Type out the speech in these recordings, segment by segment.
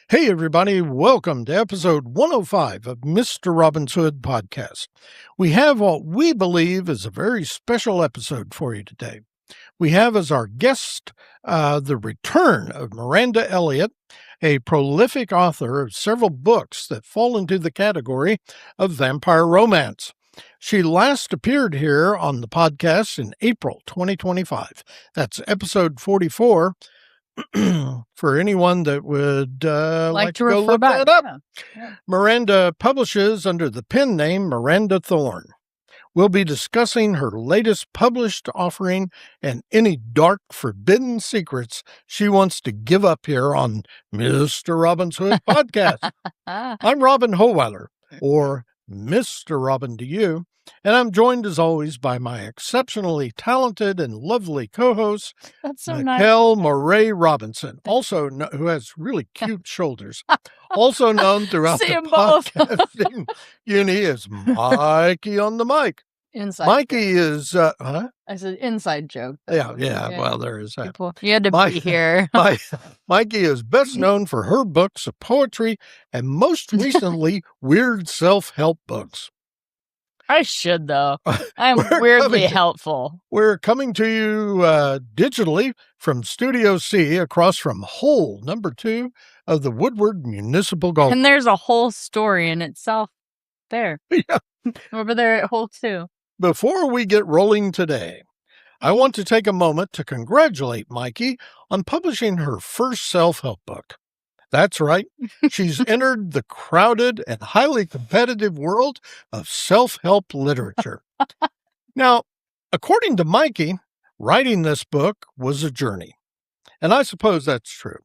Hey, everybody. Welcome to episode 105 of Mr. Robin's Hood podcast. We have what we believe is a very special episode for you today. We have as our guest the return of Miranda Elliott, a prolific author of several books that fall into the category of vampire romance. She last appeared here on the podcast in April 2025. That's episode 44. For anyone that would like to go look that up. Yeah. Miranda publishes under the pen name Miranda Thorn. We'll be discussing her latest published offering and any dark, forbidden secrets she wants to give up here on Mr. Robin's Hood podcast. I'm Robin Hohweiler, or Mr. Robin to you, and I'm joined as always by my exceptionally talented and lovely co-host, Mikel Mauree Robinson, who has really cute shoulders, also known throughout the podcasting uni as Mikey on the mic. Inside Mikey joke. Is, huh? I said inside joke. Yeah, well, there is that. People, you had to be here. Mikey is best known for her books of poetry and most recently weird self-help books. I should, though. I am weirdly helpful. We're coming to you digitally from Studio C across from hole number 2 of the Woodward Municipal Golf. And there's a whole story in itself there. Yeah. Over there at hole 2. Before we get rolling today, I want to take a moment to congratulate Mikey on publishing her first self-help book. That's right. She's entered the crowded and highly competitive world of self-help literature. Now, according to Mikey, writing this book was a journey. And I suppose that's true.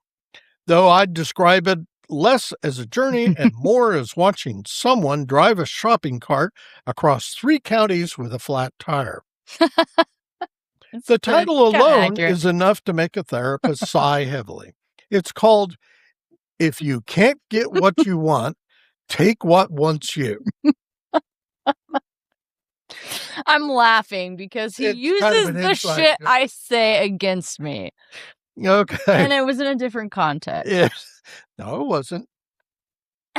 Though I'd describe it less as a journey and more as watching someone drive a shopping cart across 3 counties with a flat tire. The title alone is enough to make a therapist sigh heavily. It's called, If You Can't Get What You Want, Take What Wants You. I'm laughing because he uses the shit I say against me. Okay. And it was in a different context. Yes. No, it wasn't.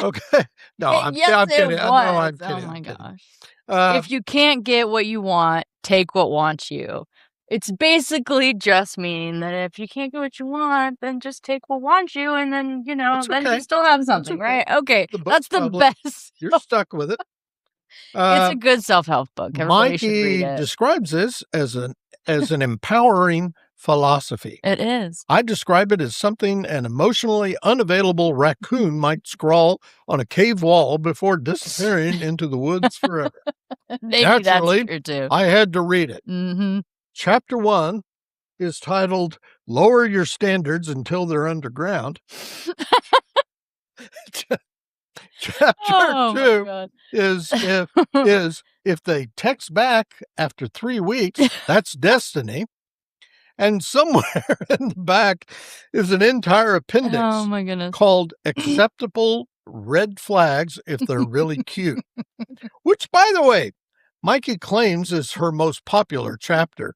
Okay. No, I'm kidding. I'm kidding. Oh my gosh. If you can't get what you want, take what wants you. It's basically just meaning that if you can't get what you want, then just take what wants you, and then, then you still have something, right? Okay. That's the best. You're stuck with it. It's a good self-help book. Everybody should read it. Mikey describes this as an empowering philosophy. It is. I describe it as something an emotionally unavailable raccoon might scrawl on a cave wall before disappearing into the woods forever. Naturally, that's true too. I had to read it. Mm-hmm. Chapter 1 is titled Lower Your Standards Until They're Underground. Chapter 2 is if they text back after 3 weeks, that's destiny. And somewhere in the back is an entire appendix called Acceptable Red Flags If They're Really Cute, which, by the way, Mikey claims is her most popular chapter.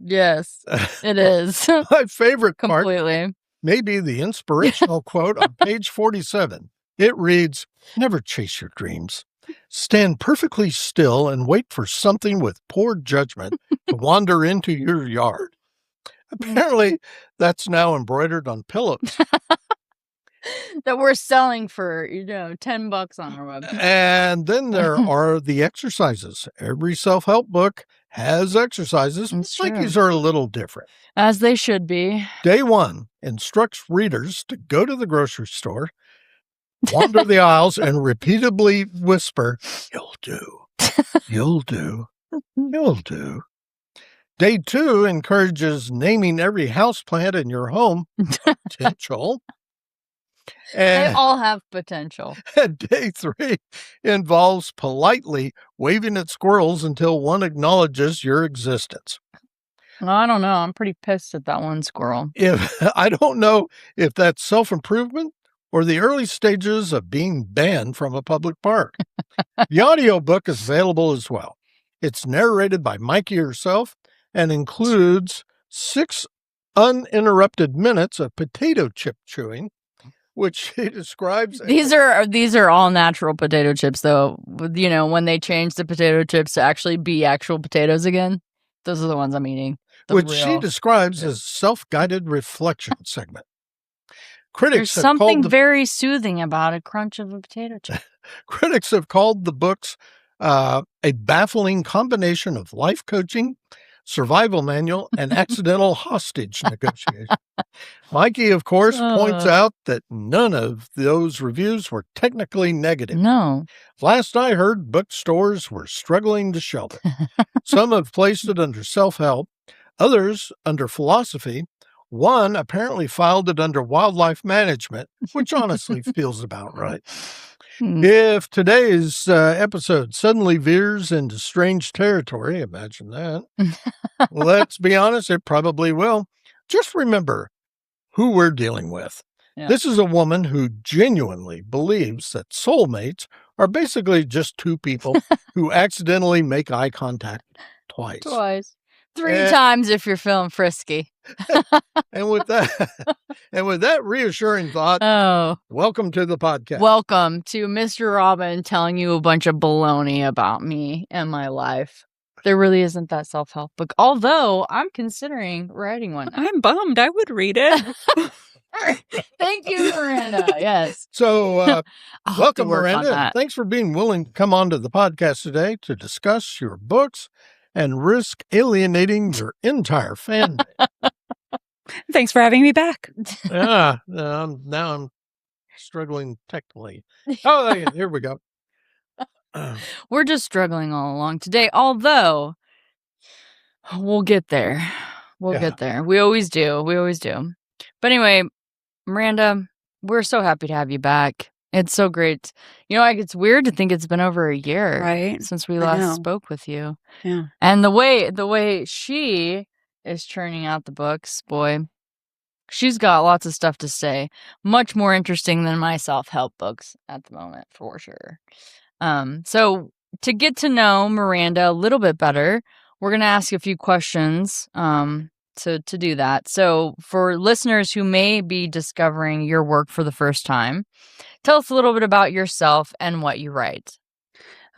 Yes, it is. My favorite part completely may be the inspirational quote on page 47. It reads, "Never chase your dreams. Stand perfectly still and wait for something with poor judgment to wander into your yard." Apparently, that's now embroidered on pillows. That we're selling for, $10 on our website. And then there are the exercises. Every self-help book has exercises. Mikey's are a little different. As they should be. Day 1 instructs readers to go to the grocery store, wander the aisles, and repeatedly whisper, "You'll do, you'll do, you'll do." Day 2 encourages naming every houseplant in your home potential. And they all have potential. And day 3 involves politely waving at squirrels until one acknowledges your existence. I don't know. I'm pretty pissed at that one squirrel. I don't know if that's self-improvement or the early stages of being banned from a public park. The audiobook is available as well. It's narrated by Mikey herself and includes 6 uninterrupted minutes of potato chip chewing, which she describes. These are all natural potato chips, though. You know, when they change the potato chips to actually be actual potatoes again, those are the ones I'm eating. Which she describes as self-guided reflection segment. Critics There's something very soothing about a crunch of a potato chip. Critics have called the books a baffling combination of life coaching, survival manual, and accidental hostage negotiation. Mikey, of course, points out that none of those reviews were technically negative. No. Last I heard, bookstores were struggling to shelve it. Some have placed it under self-help, others under philosophy. One apparently filed it under wildlife management, which honestly feels about right. If today's episode suddenly veers into strange territory, imagine that. Let's be honest, it probably will. Just remember who we're dealing with. Yeah. This is a woman who genuinely believes that soulmates are basically just two people who accidentally make eye contact twice. 3 times if you're feeling frisky. And with that reassuring thought, welcome to the podcast. Welcome to Mr. Robin telling you a bunch of baloney about me and my life. There really isn't that self-help book, although I'm considering writing one. I'm bummed. I would read it. Thank you, Miranda. Yes. So, welcome, Miranda. Thanks for being willing to come on to the podcast today to discuss your books and risk alienating your entire fan base. Thanks for having me back. Now I'm struggling technically. Oh, here we go. We're just struggling all along today, although we'll get there. We'll get there. We always do. But anyway, Miranda, we're so happy to have you back. It's so great. You know, like, it's weird to think it's been over a year since we last spoke with you. Yeah. And the way she is churning out the books, boy, she's got lots of stuff to say. Much more interesting than my self-help books at the moment, for sure. So to get to know Miranda a little bit better, we're going to ask you a few questions to do that. So for listeners who may be discovering your work for the first time, tell us a little bit about yourself and what you write.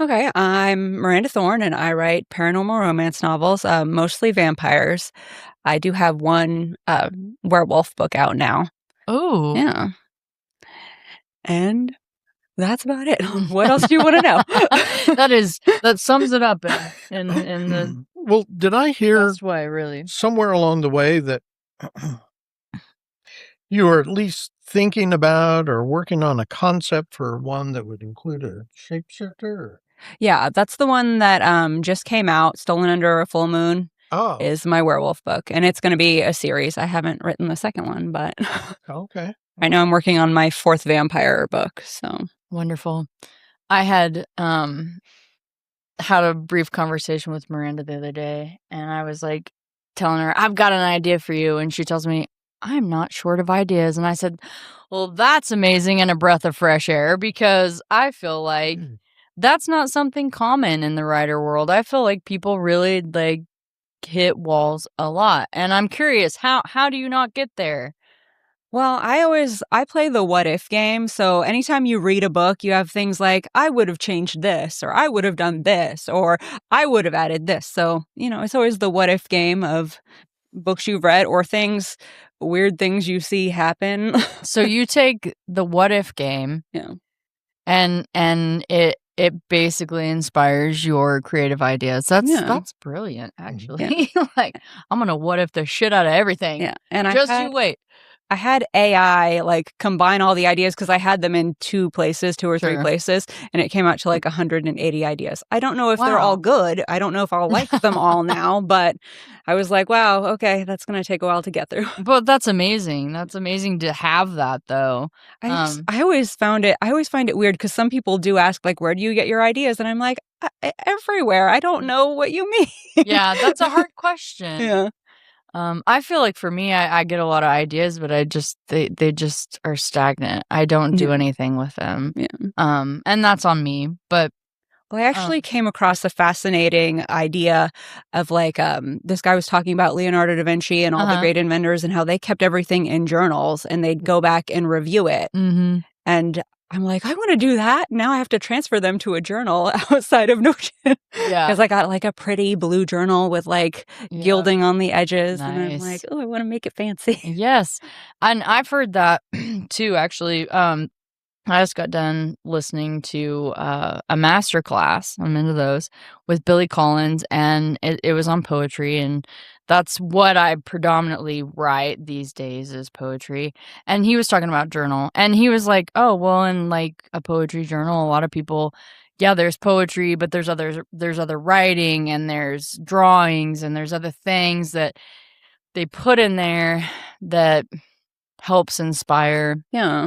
Okay, I'm Miranda Thorn, and I write paranormal romance novels, mostly vampires. I do have one werewolf book out now. Oh. Yeah. And that's about it. What else do you want to know? That sums it up in the well, did I hear best way, really, somewhere along the way that you were at least thinking about or working on a concept for one that would include a shapeshifter? Yeah, that's the one that just came out, Stolen Under a Full Moon. Is my werewolf book, and it's going to be a series. I haven't written the second one, but okay. I know I'm working on my 4th vampire book, so wonderful. I had a brief conversation with Miranda the other day, and I was like telling her, I've got an idea for you, and she tells me, I'm not short of ideas. And I said, well, that's amazing and a breath of fresh air, because I feel like that's not something common in the writer world. I feel like people really hit walls a lot. And I'm curious, how do you not get there? Well, I play the what if game. So anytime you read a book, you have things like, I would have changed this, or I would have done this, or I would have added this. So, it's always the what if game of books you've read or weird things you see happen. So you take the what if game, and it basically inspires your creative ideas. That's brilliant, actually. Yeah. I'm gonna what if the shit out of everything. Yeah, and you wait. I had AI combine all the ideas because I had them in 2 or 3 places, and it came out to 180 ideas. I don't know if they're all good. I don't know if I'll like them all now, but I was like, wow, okay, that's going to take a while to get through. But that's amazing. That's amazing to have that, though. I always find it weird because some people do ask, where do you get your ideas? And I'm like, everywhere. I don't know what you mean. Yeah, that's a hard question. Yeah. I feel like for me, I get a lot of ideas, but they just are stagnant. I don't do anything with them. Yeah. And that's on me. But Well, I actually came across a fascinating idea of like this guy was talking about Leonardo da Vinci and all the great inventors and how they kept everything in journals and they'd go back and review it. Mm-hmm. And I'm like, I want to do that. Now I have to transfer them to a journal outside of Notion. Yeah. Because I got like a pretty blue journal with like gilding on the edges. Nice. And I'm like, oh, I want to make it fancy. Yes. And I've heard that too, actually. I just got done listening to a master class. I'm into those with Billy Collins, and it was on poetry, and that's what I predominantly write these days is poetry. And he was talking about journal, and he was like, "Oh, well, in like a poetry journal, a lot of people, yeah, there's poetry, but there's other writing, and there's drawings, and there's other things that they put in there that helps inspire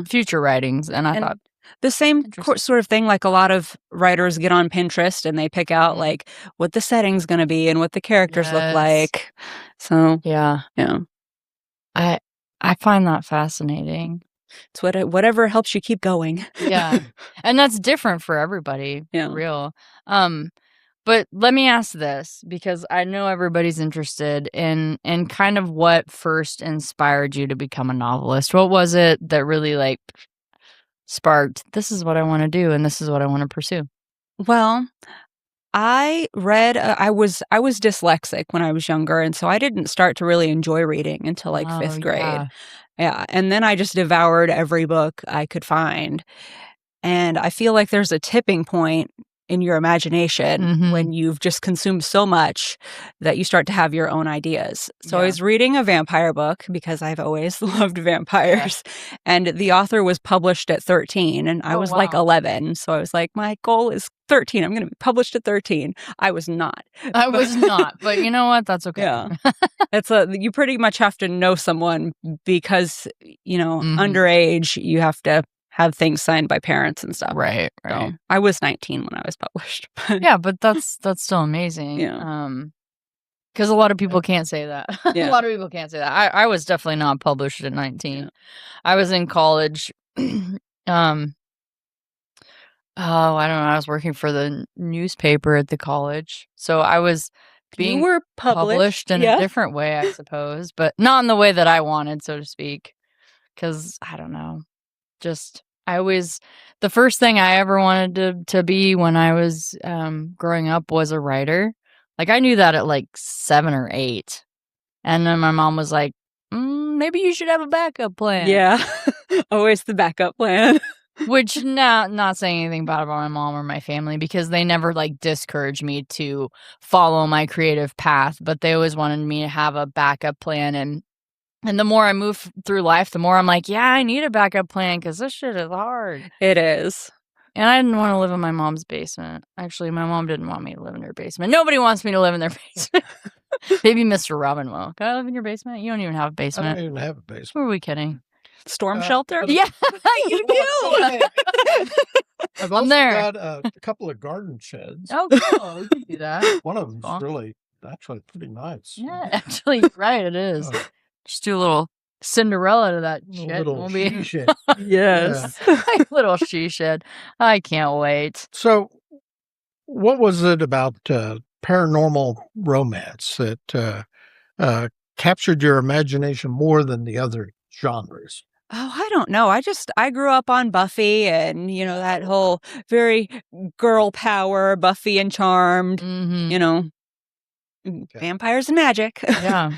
future writings." And I thought the same sort of thing, like a lot of writers get on Pinterest and they pick out like what the setting's going to be and what the characters look like. So yeah. I find that fascinating. It's whatever helps you keep going. Yeah. And that's different for everybody. Yeah. For real. But let me ask this, because I know everybody's interested in kind of what first inspired you to become a novelist. What was it that really like sparked, this is what I want to do and this is what I want to pursue? Well, I read, I was dyslexic when I was younger, and so I didn't start to really enjoy reading until like 5th grade. Yeah. And then I just devoured every book I could find. And I feel like there's a tipping point in your imagination when you've just consumed so much that you start to have your own ideas. So I was reading a vampire book because I've always loved vampires. And the author was published at 13 and I was like 11. So I was like, my goal is 13. I'm going to be published at 13. I was not. But you know what? That's okay. Yeah. You pretty much have to know someone because, underage, you have to have things signed by parents and stuff. Right. So I was 19 when I was published. Yeah, but that's still amazing. Yeah. Because a lot of people can't say that. Yeah. A lot of people can't say that. I was definitely not published at 19. Yeah. I was in college. I don't know. I was working for the newspaper at the college. So I was being published in a different way, I suppose. But not in the way that I wanted, so to speak. Because, I don't know. The first thing I ever wanted to be when I was growing up was a writer. Like I knew that at like 7 or 8. And then my mom was like, maybe you should have a backup plan. Yeah. Always the backup plan. Which not saying anything bad about my mom or my family because they never like discouraged me to follow my creative path, but they always wanted me to have a backup plan. And the more I move through life, the more I'm like, yeah, I need a backup plan because this shit is hard. It is. And I didn't want to live in my mom's basement. Actually, my mom didn't want me to live in her basement. Nobody wants me to live in their basement. Maybe Mr. Robin will. Can I live in your basement? You don't even have a basement. I don't even have a basement. Who are we kidding? Storm shelter? Yeah, you do. I've also got a couple of garden sheds. Oh, cool. We can do that. One of them's really, actually pretty nice. Yeah, actually, you're right, it is. Just do a little Cinderella to that shit. Little she shed. Yes. Little she shed. I can't wait. So, what was it about paranormal romance that captured your imagination more than the other genres? Oh, I don't know. I grew up on Buffy and, that whole very girl power, Buffy and Charmed, vampires and magic. Yeah.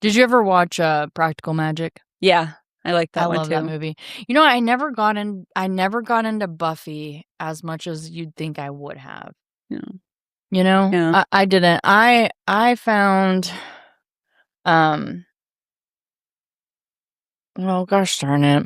Did you ever watch Practical Magic? Yeah, I like that one too. I love that movie. I never got into Buffy as much as you'd think I would have. Yeah. Yeah. I didn't. I found well, gosh darn it.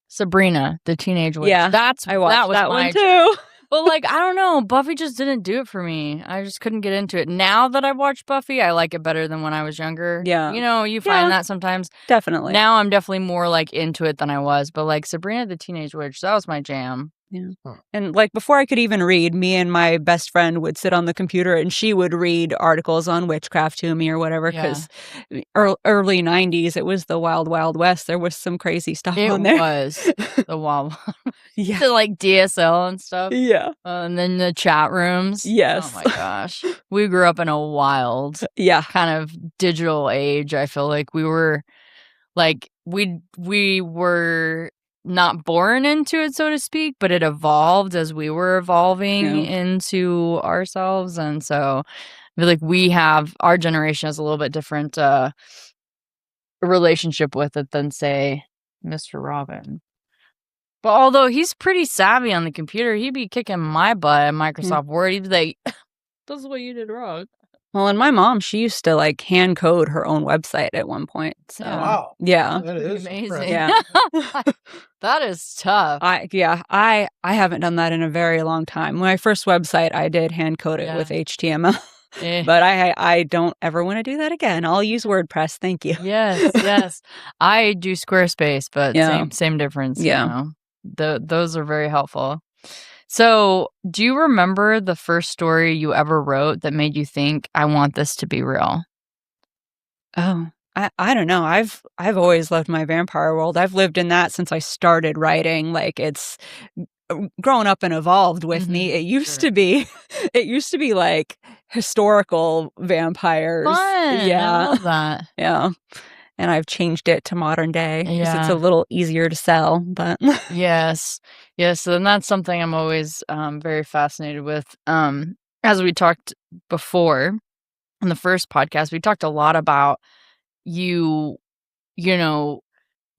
Sabrina, the Teenage Witch. Yeah, I watched that one too. But I don't know. Buffy just didn't do it for me. I just couldn't get into it. Now that I've watched Buffy, I like it better than when I was younger. Yeah. You find that sometimes. Definitely. Now I'm definitely more into it than I was. But Sabrina the Teenage Witch, that was my jam. Yeah. And like before I could even read, me and my best friend would sit on the computer and she would read articles on witchcraft to me or whatever. Because early 90s, it was the wild, wild west. There was some crazy stuff on there. It was the wild. Yeah. To like DSL and stuff. Yeah. And then the chat rooms. Yes. Oh my gosh. We grew up in a wild kind of digital age. I feel like we were like, we were not born into it, so to speak, but it evolved as we were evolving into ourselves. And so I feel like our generation has a little bit different relationship with it than, say, Mr. Robin. But although he's pretty savvy on the computer, he'd be kicking my butt at Microsoft Word. He'd be like, this is what you did wrong. Well, and my mom, she used to like hand code her own website at one point. So, wow. Yeah. That is amazing. Yeah. That is tough. I haven't done that in a very long time. My first website, I did hand code it with HTML. But I don't ever want to do that again. I'll use WordPress. Thank you. Yes. I do Squarespace, but same difference. Yeah. You know? Those are very helpful. So, do you remember the first story you ever wrote that made you think, I want this to be real? Oh, I don't know. I've always loved my vampire world. I've lived in that since I started writing. Like it's grown up and evolved with me. It used to be like historical vampires. Fun. Yeah. I love that. Yeah. And I've changed it to modern day because it's a little easier to sell. But yes, and that's something I'm always very fascinated with. As we talked before in the first podcast, we talked a lot about you know,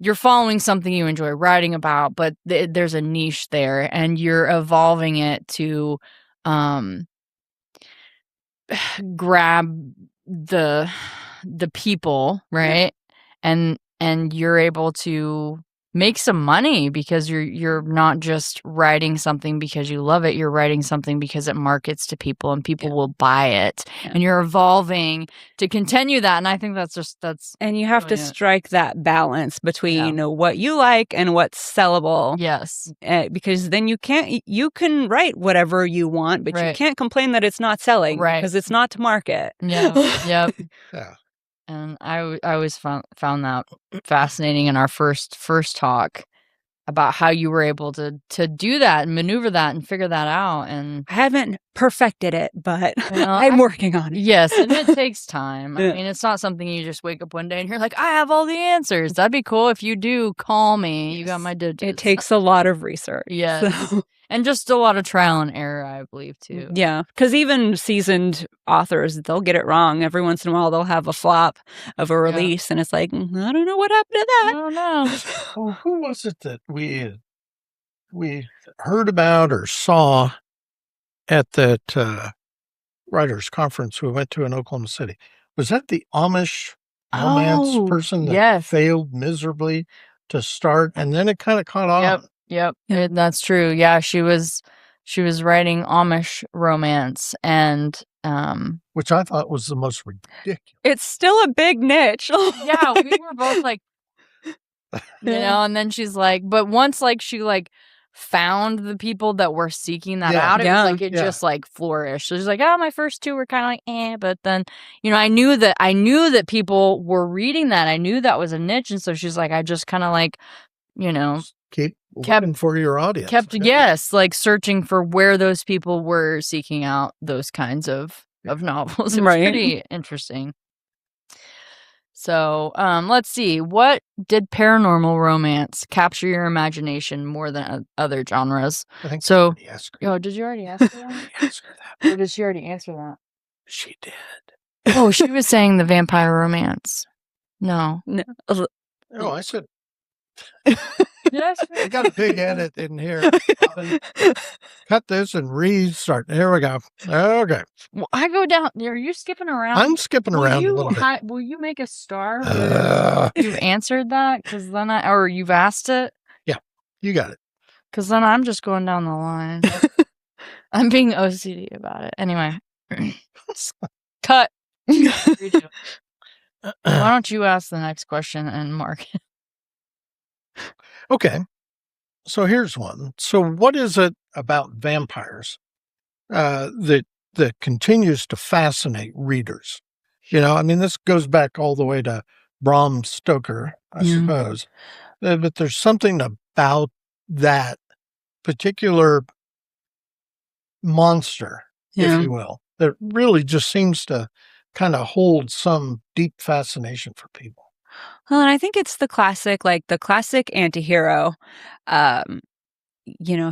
you're following something you enjoy writing about, but there's a niche there, and you're evolving it to grab the people, right? And you're able to make some money because you're not just writing something because you love it. You're writing something because it markets to people and people will buy it. And you're evolving to continue that. And I think that's and you have to strike that balance between what you like and what's sellable. Yes. Because then you can write whatever you want, but you can't complain that it's not selling because it's not to market. Yeah. Yep. Yeah. And I always found that fascinating in our first talk about how you were able to do that and maneuver that and figure that out. And I haven't perfected it, but I'm working on it. Yes, and it takes time. I mean, it's not something you just wake up one day and you're like, I have all the answers. That'd be cool. If you do, call me. Yes. You got my digits. It takes a lot of research. Yes. So. And just a lot of trial and error, I believe, too. Yeah, because even seasoned authors, they'll get it wrong. Every once in a while, they'll have a flop of a release, and it's like, I don't know what happened to that. I don't know. Well, who was it that we heard about or saw at that writers' conference we went to in Oklahoma City? Was that the Amish romance person that failed miserably to start, and then it kind of caught on? Yep. That's true. Yeah, she was writing Amish romance, and which I thought was the most ridiculous. It's still a big niche. Yeah, we were both like, and then she's like, but once like she like found the people that were seeking that out, it was like it just like flourished. So she's like, oh, my first two were kind of like, but then I knew that people were reading that. I knew that was a niche, and so she's like, I just kind of like, kept looking for your audience. Like searching for where those people were seeking out those kinds of novels. It was pretty interesting. So, let's see. What did paranormal romance capture your imagination more than other genres? I think so. Oh, did you already ask her that? Or did she already answer that? She did. Oh, she was saying the vampire romance. No. Oh, I said. Yes. I got a big edit in here. Cut this and restart. There we go. Okay. Well, I go down. Are you skipping around? I'm skipping around a little bit. Will you make a star? You answered that? Because then or you've asked it? Yeah, you got it. Because then I'm just going down the line. I'm being OCD about it. Anyway. Cut. Redo. Why don't you ask the next question and mark it? Okay. So here's one. So what is it about vampires that continues to fascinate readers? I mean, this goes back all the way to Bram Stoker, I suppose. But there's something about that particular monster, if you will, that really just seems to kind of hold some deep fascination for people. Well, and I think it's the classic anti-hero.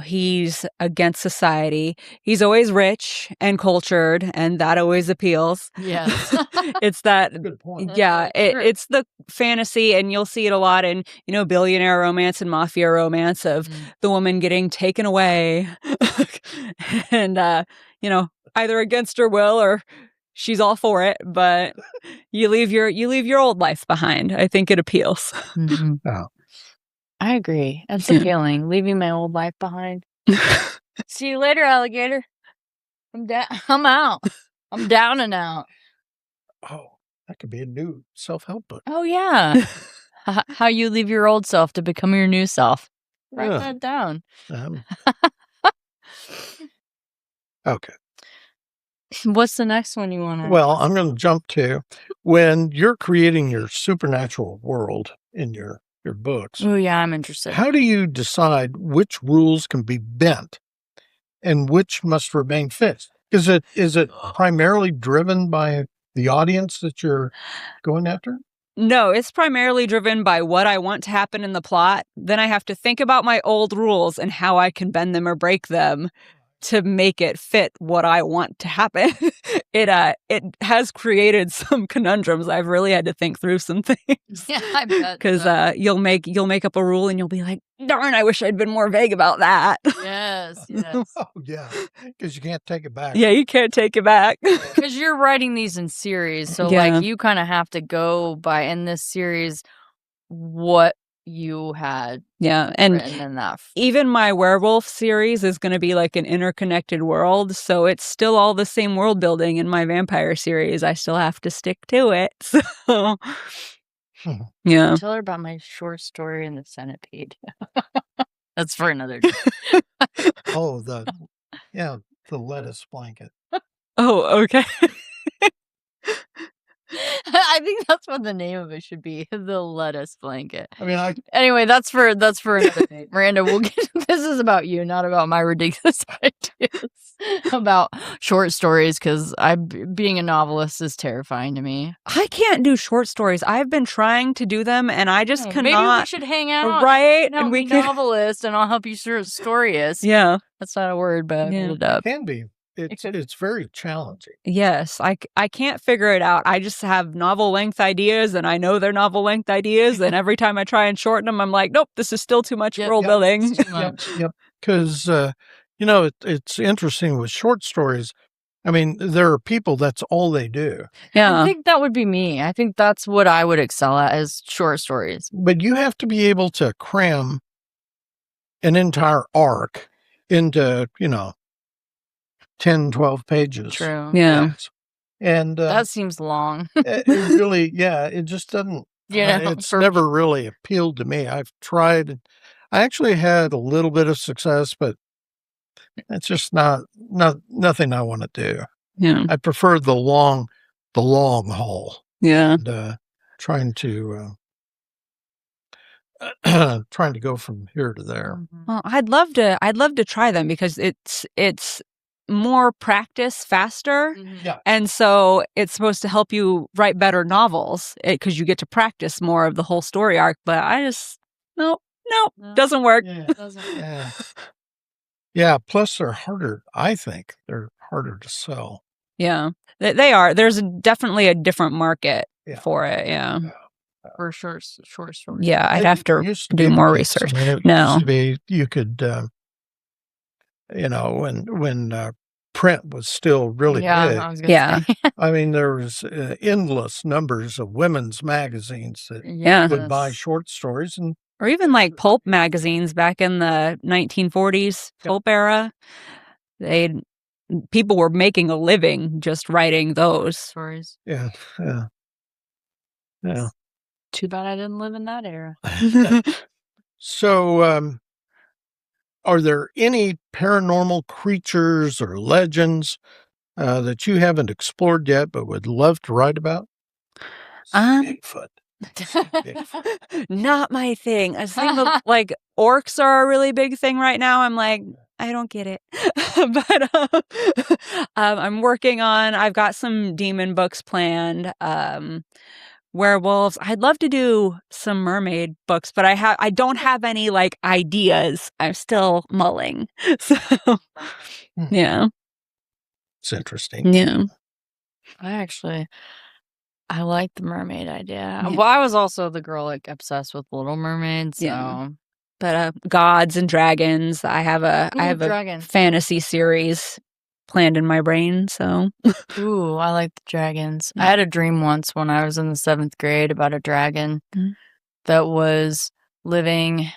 He's against society. He's always rich and cultured, and that always appeals. Yes. It's that. Good point. Yeah, it's the fantasy, and you'll see it a lot in, billionaire romance and mafia romance of the woman getting taken away and, either against her will or she's all for it, but you leave your old life behind. I think it appeals. Oh. I agree. That's appealing. Leaving my old life behind. See you later, alligator. I'm out. I'm down and out. Oh, that could be a new self-help book. Oh, yeah. How you leave your old self to become your new self. Write that down. Okay. What's the next one you want to? Well, I'm going to jump to when you're creating your supernatural world in your books. Oh, yeah, I'm interested. How do you decide which rules can be bent and which must remain fixed? Is it primarily driven by the audience that you're going after? No, it's primarily driven by what I want to happen in the plot. Then I have to think about my old rules and how I can bend them or break them to make it fit what I want to happen. It has created some conundrums. I've really had to think through some things. Yeah, I bet. Because you'll make up a rule and you'll be like, darn, I wish I'd been more vague about that. Yes. Oh, yeah, because you can't take it back. Yeah, you can't take it back. Because you're writing these in series, so like you kind of have to go by in this series what you had and written in that. Even my werewolf series is going to be like an interconnected world, so it's still all the same world building in my vampire series. I still have to stick to it. So yeah. Tell her about my short story in the centipede. That's for another day. Oh, the lettuce blanket. Oh, okay. I think that's what the name of it should be, the lettuce blanket. I mean, anyway, that's for another day. Miranda, this is about you, not about my ridiculous ideas about short stories, because being a novelist is terrifying to me. I can't do short stories. I've been trying to do them, and I just cannot. Maybe we should hang out, right? And we can novelist, and I'll help you storyist. Yeah, that's not a word, but I made it up. It can be. It's very challenging. Yes, I can't figure it out. I just have novel length ideas, and I know they're novel length ideas. And every time I try and shorten them, I'm like, nope, this is still too much world building. Yep. Because it's interesting with short stories. I mean, there are people that's all they do. Yeah, I think that would be me. I think that's what I would excel at, is short stories. But you have to be able to cram an entire arc into 10, 12 pages. True. Yeah. And that seems long. It really, it just doesn't, it's never really appealed to me. I've tried, I actually had a little bit of success, but it's just nothing I want to do. Yeah. I prefer the long haul. Yeah. And trying to go from here to there. Well, I'd love to try them because it's more practice faster. Yeah. And so it's supposed to help you write better novels because you get to practice more of the whole story arc. But I just, no, doesn't work. Yeah. Yeah. Plus they're harder. I think they're harder to sell. Yeah, they are. There's definitely a different market for it. Yeah. For short stories. Yeah, I'd have to do more research. I mean, it used to be, you could, when print was still really big. I mean, there was endless numbers of women's magazines that would buy short stories, or even like pulp magazines back in the 1940s pulp era. People were making a living just writing those stories. Yeah. Too bad I didn't live in that era. So, are there any paranormal creatures or legends that you haven't explored yet but would love to write about? Bigfoot. Not my thing. I think like orcs are a really big thing right now. I'm like, I don't get it. But I'm working on, I've got some demon books planned. Werewolves. I'd love to do some mermaid books, but I don't have any like ideas. I'm still mulling. So yeah. It's interesting. Yeah. I like the mermaid idea. Yeah. Well, I was also the girl like obsessed with Little Mermaid, so. Yeah. But gods and dragons. I have a fantasy series planned in my brain, so. Ooh, I like the dragons. I had a dream once when I was in the 7th grade about a dragon that was living.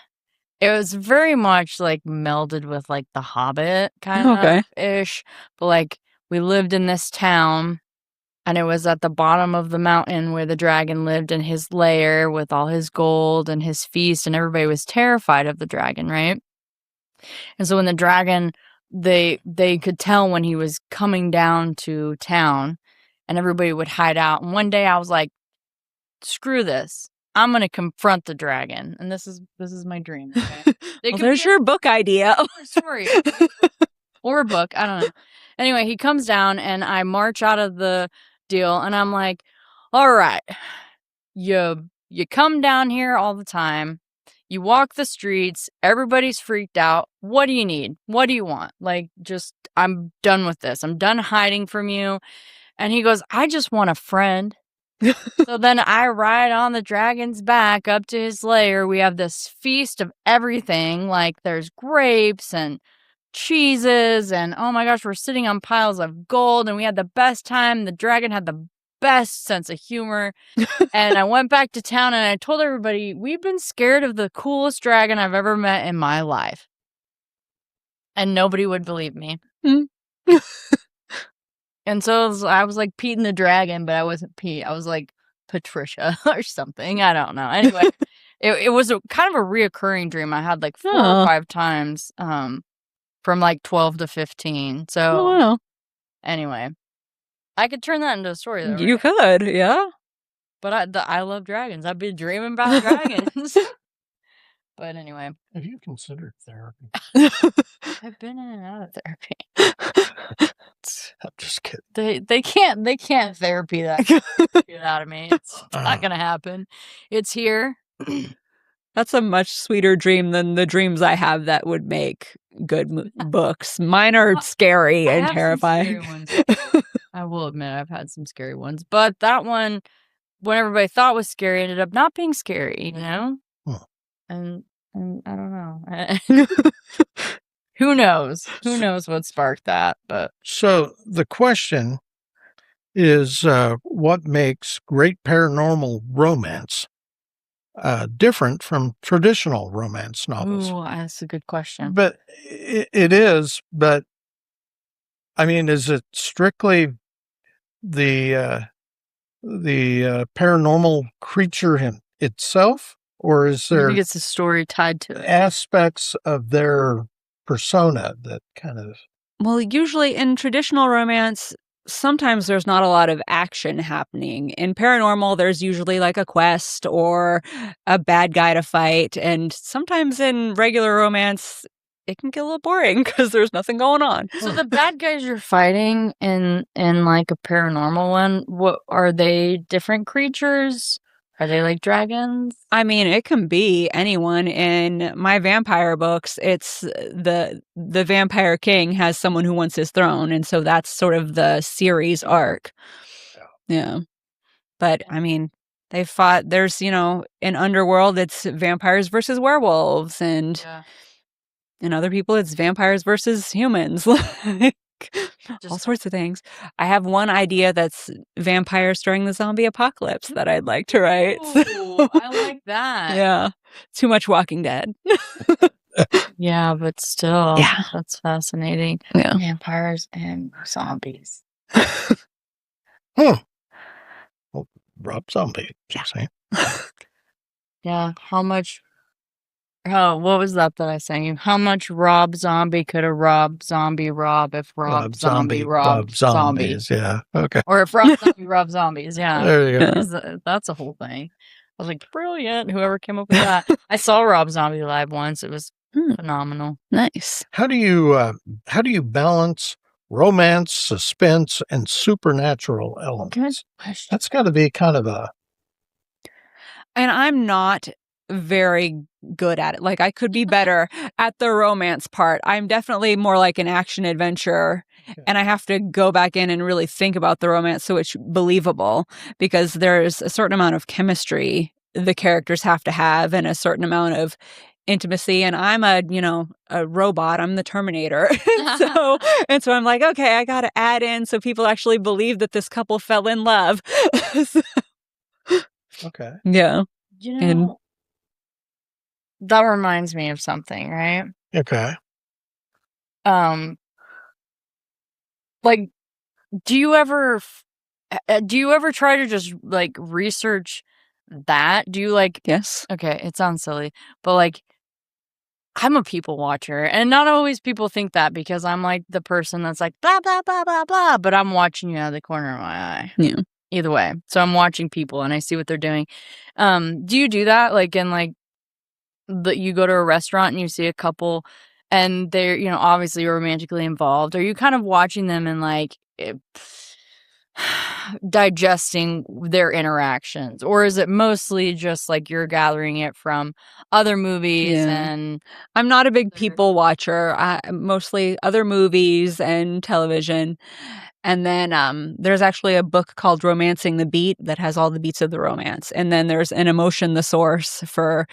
It was very much like melded with like the Hobbit kind of ish, but like we lived in this town. And it was at the bottom of the mountain where the dragon lived in his lair with all his gold and his feast, and everybody was terrified of the dragon, right? And so when the dragon, they could tell when he was coming down to town, and everybody would hide out. And one day I was like, screw this. I'm going to confront the dragon. And this is my dream. Okay? Well, there's your book idea. Story. Or a book. I don't know. Anyway, he comes down and I march out of the deal and I'm like, all right, you come down here all the time, you walk the streets, everybody's freaked out. What do you need? What do you want? Like, just, I'm done with this. I'm done hiding from you. And he goes, I just want a friend. So then I ride on the dragon's back up to his lair. We have this feast of everything. Like, there's grapes and cheeses, and oh my gosh, we're sitting on piles of gold, and we had the best time. The dragon had the best sense of humor. And I went back to town and I told everybody, we've been scared of the coolest dragon I've ever met in my life. And nobody would believe me. And so I was like Pete and the Dragon, but I wasn't Pete. I was like Patricia or something. I don't know. Anyway, it was kind of a reoccurring dream I had like 4 or 5 times. From like 12 to 15. So anyway, I could turn that into a story though. You could, yeah. But I love dragons. I've been dreaming about dragons. But anyway. Have you considered therapy? I've been in and out of therapy. I'm just kidding. They can't therapy that shit out of me. It's not gonna happen. It's here. That's a much sweeter dream than the dreams I have that would make good books. Mine are scary and terrifying. Some scary ones. I will admit I've had some scary ones. But that one, when everybody thought was scary, ended up not being scary, you know? And I don't know. Who knows? Who knows what sparked that? But so the question is, what makes great paranormal romance different from traditional romance novels? Ooh, that's a good question. But it is, but I mean, is it strictly the paranormal creature itself, or is there? I think it's a story tied to it. Aspects of their persona that kind of. Well, usually in traditional romance, sometimes there's not a lot of action happening. In paranormal, there's usually like a quest or a bad guy to fight. And sometimes in regular romance, it can get a little boring because there's nothing going on. So the bad guys you're fighting in like a paranormal one, what are they? Different creatures? Are they like dragons? I mean, it can be anyone. In my vampire books, it's the vampire king has someone who wants his throne, and so that's sort of the series arc. Yeah. But I mean, they fought. There's, in Underworld, it's vampires versus werewolves, and in other people, it's vampires versus humans. All sorts of things. I have one idea that's vampires during the zombie apocalypse that I'd like to write. Ooh, I like that. Yeah. Too much Walking Dead. Yeah, but still, that's fascinating. Yeah. Vampires and zombies. Well, Rob Zombie. Yeah. How much Oh, what was that I sang you? How much Rob Zombie could a Rob Zombie rob if Rob Zombie robbed Zombie? Yeah. Okay. Or if Rob Zombie robbed zombies. Yeah. There you go. That's a whole thing. I was like, brilliant. Whoever came up with that. I saw Rob Zombie live once. It was phenomenal. Nice. How do you balance romance, suspense, and supernatural elements? That's got to be kind of a... And I'm not very good at it. Like, I could be better at the romance part. I'm definitely more like an action adventure, and I have to go back in and really think about the romance so it's believable, because there's a certain amount of chemistry the characters have to have and a certain amount of intimacy. And I'm a robot. I'm the Terminator. So I'm like, okay, I got to add in so people actually believe that this couple fell in love. Okay. Yeah. That reminds me of something, right? Okay. Like, do you ever try to just like research that? Do you like... Yes. Okay, it sounds silly, but like, I'm a people watcher, and not always people think that, because I'm like the person that's like blah blah blah blah blah, but I'm watching you out of the corner of my eye. Yeah. Either way, so I'm watching people and I see what they're doing. Do you do that? Like, in like, you go to a restaurant and you see a couple and they're, obviously romantically involved. Are you kind of watching them and like digesting their interactions, or is it mostly just like you're gathering it from other movies? And I'm not a big people watcher. Mostly other movies and television. And then there's actually a book called Romancing the Beat that has all the beats of the romance. And then there's An Emotion, the Source, for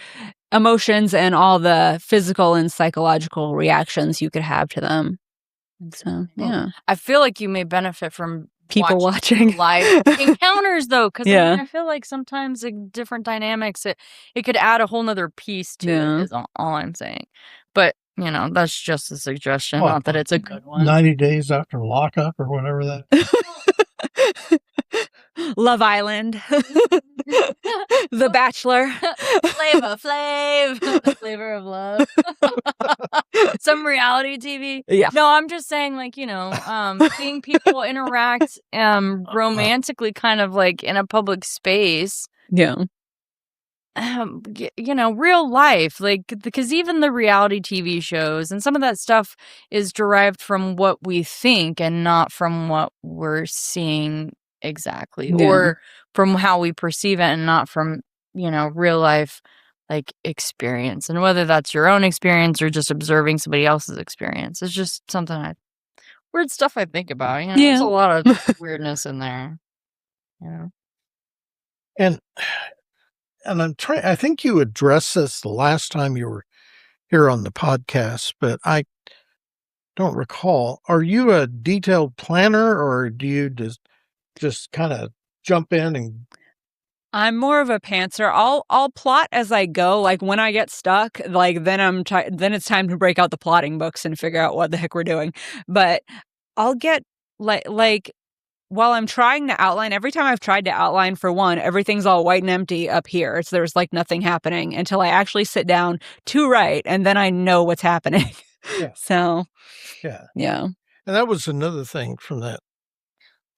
emotions and all the physical and psychological reactions you could have to them. So, yeah. I feel like you may benefit from people watching live encounters, though, because I feel like sometimes like, different dynamics, it could add a whole nother piece to it, is all I'm saying. But that's just a suggestion, not that it's a good one. 90 Days After Lockup or whatever that... Love Island. The Bachelor. Flavor Flav. Flavor of Love. Some reality TV. Yeah. No, I'm just saying, like, seeing people interact romantically kind of like in a public space. Yeah. Real life, like, because even the reality TV shows and some of that stuff is derived from what we think and not from what we're seeing exactly, or from how we perceive it and not from, real life, like, experience. And whether that's your own experience or just observing somebody else's experience, it's just something weird stuff I think about. There's a lot of weirdness in there. And I think you addressed this the last time you were here on the podcast, but I don't recall. Are you a detailed planner, or do you just kind of jump in and... I'm more of a pantser. I'll plot as I go. Like, when I get stuck, like, then then it's time to break out the plotting books and figure out what the heck we're doing. But I'll get like while I'm trying to outline, every time I've tried to outline for one, everything's all white and empty up here. So there's like nothing happening until I actually sit down to write, and then I know what's happening. Yeah. So, yeah. And that was another thing from that.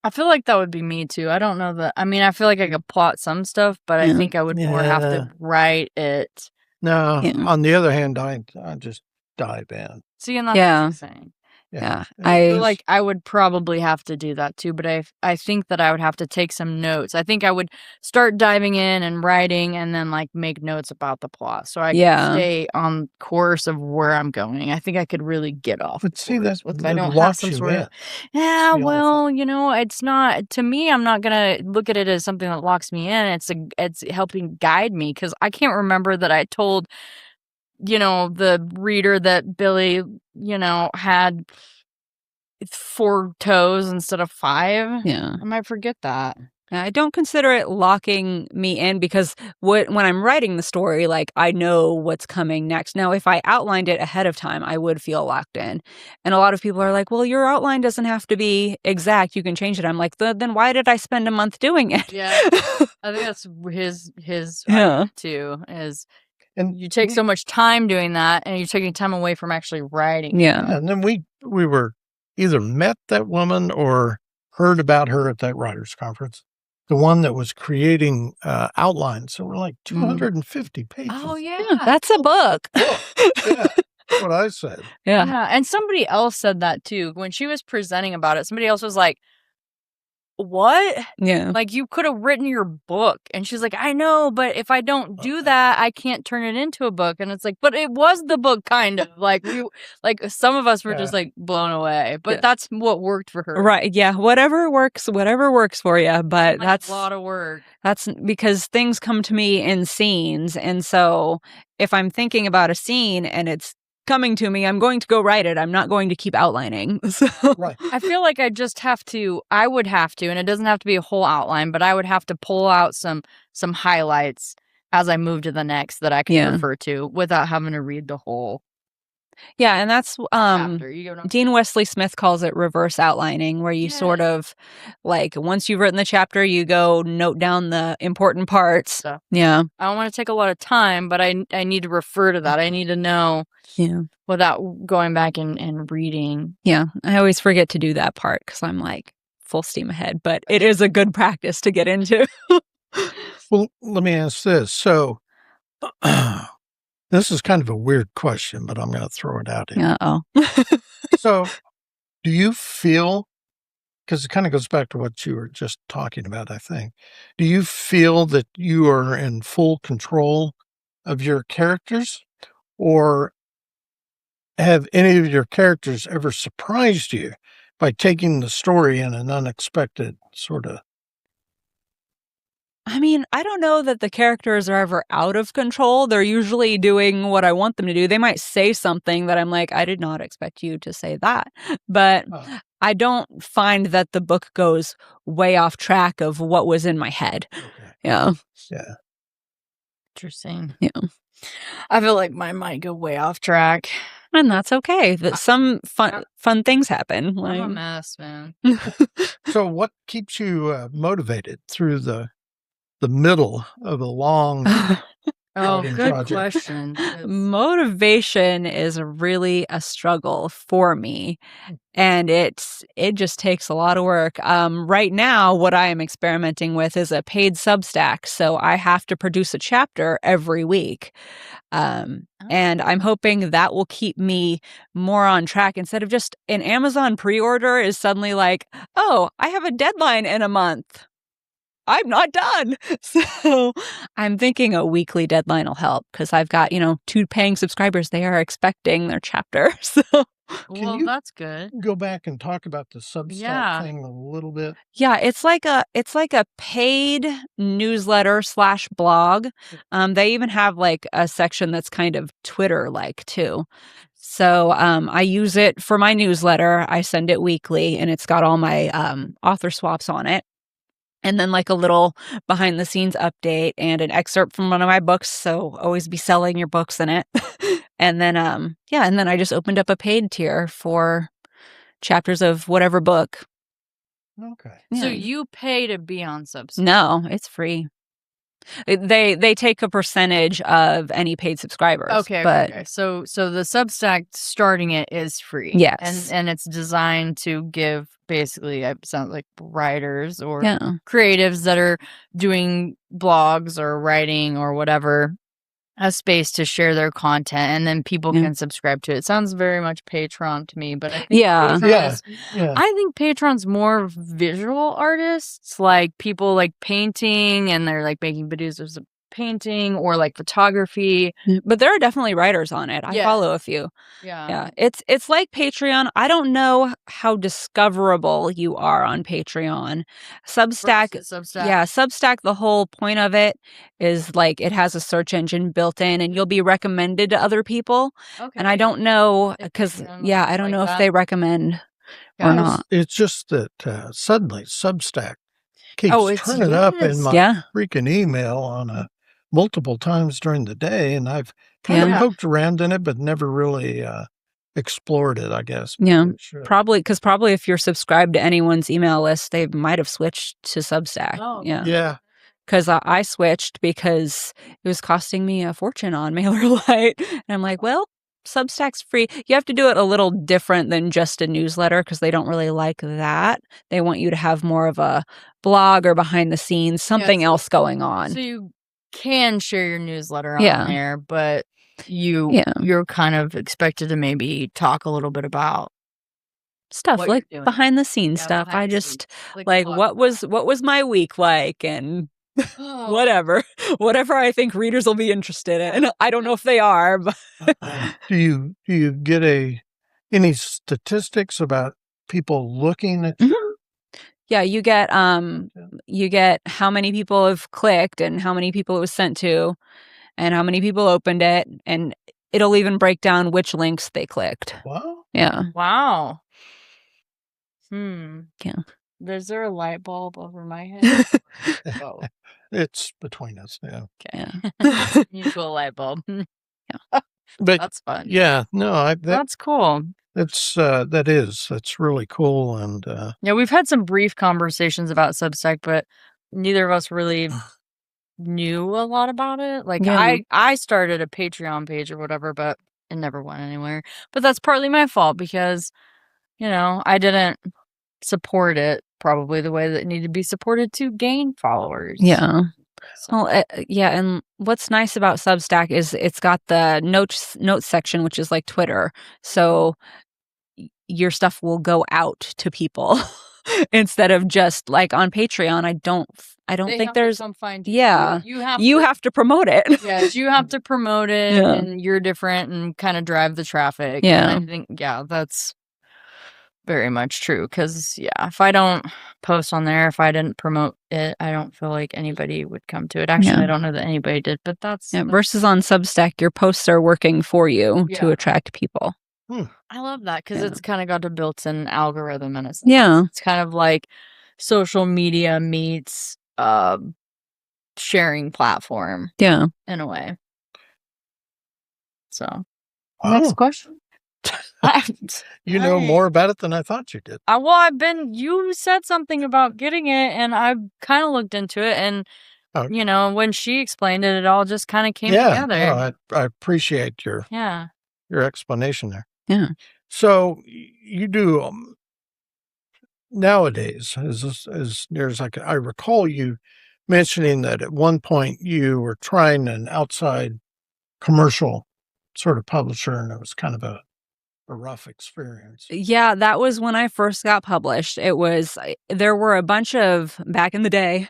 I feel like that would be me too. I don't know that. I mean, I feel like I could plot some stuff, but I think I would more have to write it. No, on the other hand, I just dive in. See, and that's what I'm saying. Yeah. I feel like I would probably have to do that too, but I think that I would have to take some notes. I think I would start diving in and writing and then like make notes about the plot so I can stay on course of where I'm going. I think I could really get off. But see, that's what I don't have some sort of... Yeah, well, it's not, to me, I'm not going to look at it as something that locks me in. It's helping guide me, because I can't remember that I told the reader that Billy, had 4 toes instead of 5. Yeah. I might forget that. I don't consider it locking me in, because when I'm writing the story, like, I know what's coming next. Now, if I outlined it ahead of time, I would feel locked in. And a lot of people are like, well, your outline doesn't have to be exact. You can change it. I'm like, then why did I spend a month doing it? Yeah. I think that's his too, is And you take so much time doing that, and you're taking time away from actually writing. Yeah. And then we were either met that woman or heard about her at that writers' conference. The one that was creating outlines. So we're like 250 pages. Oh, yeah. That's a book. Yeah, that's what I said. Yeah. And somebody else said that too. When she was presenting about it, somebody else was like, what? Yeah. Like, you could have written your book. And she's like, I know, but if I don't do that, I can't turn it into a book. And it's like, but it was the book, kind of. Like, some of us were just like blown away. But that's what worked for her. Right. Yeah. Whatever works for you. But that's a lot of work. That's because things come to me in scenes. And so if I'm thinking about a scene and it's coming to me, I'm going to go write it. I'm not going to keep outlining. So. Right. I feel like I would have to, and it doesn't have to be a whole outline, but I would have to pull out some highlights as I move to the next that I can refer to without having to read the whole. Yeah, and that's chapter. Dean Wesley Smith calls it reverse outlining, where you sort of like once you've written the chapter, you go note down the important parts. So, yeah. I don't want to take a lot of time, but I need to refer to that. I need to know without going back and reading. Yeah, I always forget to do that part because I'm like full steam ahead, but it is a good practice to get into. Well, let me ask this. So this is kind of a weird question, but I'm going to throw it out here. Uh-oh. So do you feel, because it kind of goes back to what you were just talking about, I think, do you feel that you are in full control of your characters, or have any of your characters ever surprised you by taking the story in an unexpected sort of? I mean, I don't know that the characters are ever out of control. They're usually doing what I want them to do. They might say something that I'm like, I did not expect you to say that. But I don't find that the book goes way off track of what was in my head. Okay. Yeah. Yeah. Interesting. Yeah. I feel like mine might go way off track. And that's okay. That some fun things happen. I'm a mess, man. So what keeps you motivated through the middle of a long good project? question. Motivation is really a struggle for me, and it just takes a lot of work. Right now, what I am experimenting with is a paid Substack, so I have to produce a chapter every week. And I'm hoping that will keep me more on track instead of just an Amazon pre-order is suddenly like, oh, I have a deadline in a month. I'm not done. So I'm thinking a weekly deadline will help because I've got, 2 paying subscribers. They are expecting their chapter. So that's good. Go back and talk about the Substack thing a little bit? Yeah, it's like a paid newsletter / blog. They even have like a section that's kind of Twitter-like too. So I use it for my newsletter. I send it weekly, and it's got all my author swaps on it. And then like a little behind the scenes update and an excerpt from one of my books. So always be selling your books in it. And then, and then I just opened up a paid tier for chapters of whatever book. Okay. Yeah. So you pay to be on Substack? No, it's free. They take a percentage of any paid subscribers. Okay. So the Substack starting it is free. Yes. And it's designed to give basically, it sounds like writers or Yeah. creatives that are doing blogs or writing or whatever a space to share their content, and then people can subscribe to it. It sounds very much Patreon to me, but I think I think Patreon's more visual artists, like people like painting, and they're like making videos of painting or like photography. But there are definitely writers on it. I follow a few. Yeah. It's like Patreon. I don't know how discoverable you are on Patreon. Substack. Substack, the whole point of it is like it has a search engine built in, and you'll be recommended to other people. Okay. And I don't know because I don't know if they recommend or not. It's just that suddenly Substack keeps turning up in my freaking email on multiple times during the day, and I've kind of poked around in it, but never really explored it, I guess. Yeah, probably if you're subscribed to anyone's email list, they might have switched to Substack. Oh, yeah. because I switched because it was costing me a fortune on MailerLite. And I'm like, well, Substack's free. You have to do it a little different than just a newsletter because they don't really like that. They want you to have more of a blog or behind the scenes, something else going on. So you can share your newsletter on there, but you're kind of expected to maybe talk a little bit about stuff like behind the scenes stuff. I just like what was my week like and whatever I think readers will be interested in. I don't know if they are, but do you get any statistics about people looking at your... Yeah, you get how many people have clicked and how many people it was sent to and how many people opened it, and it'll even break down which links they clicked. Wow. Yeah. Wow. Yeah. Is there a light bulb over my head? Oh. It's between us now. Okay. Mutual light bulb. Yeah. But that's fun. Yeah. No, that's cool. That's really cool. And yeah, we've had some brief conversations about Substack, but neither of us really knew a lot about it. Like I started a Patreon page or whatever, but it never went anywhere. But that's partly my fault because, I didn't support it probably the way that it needed to be supported to gain followers. Yeah. So. Well, and what's nice about Substack is it's got the notes section, which is like Twitter. So your stuff will go out to people instead of just like on Patreon. I don't think there's you have to promote it. Yes, you have to promote it, and you're different and kind of drive the traffic. Yeah, and I think that's very much true because if I don't post on there, if I didn't promote it, I don't feel like anybody would come to it. Actually, I don't know that anybody did, but that's versus on Substack, your posts are working for you to attract people. I love that because it's kind of got a built-in algorithm in it. It's kind of like social media meets sharing platform. Yeah, in a way. So, next question. You know more about it than I thought you did. You said something about getting it, and I've kind of looked into it, and when she explained it, it all just kind of came together. No, I appreciate your explanation there. Yeah. So you do nowadays, as near as I recall you mentioning that at one point you were trying an outside commercial sort of publisher, and it was kind of a rough experience. Yeah, that was when I first got published. There were a bunch of back in the day,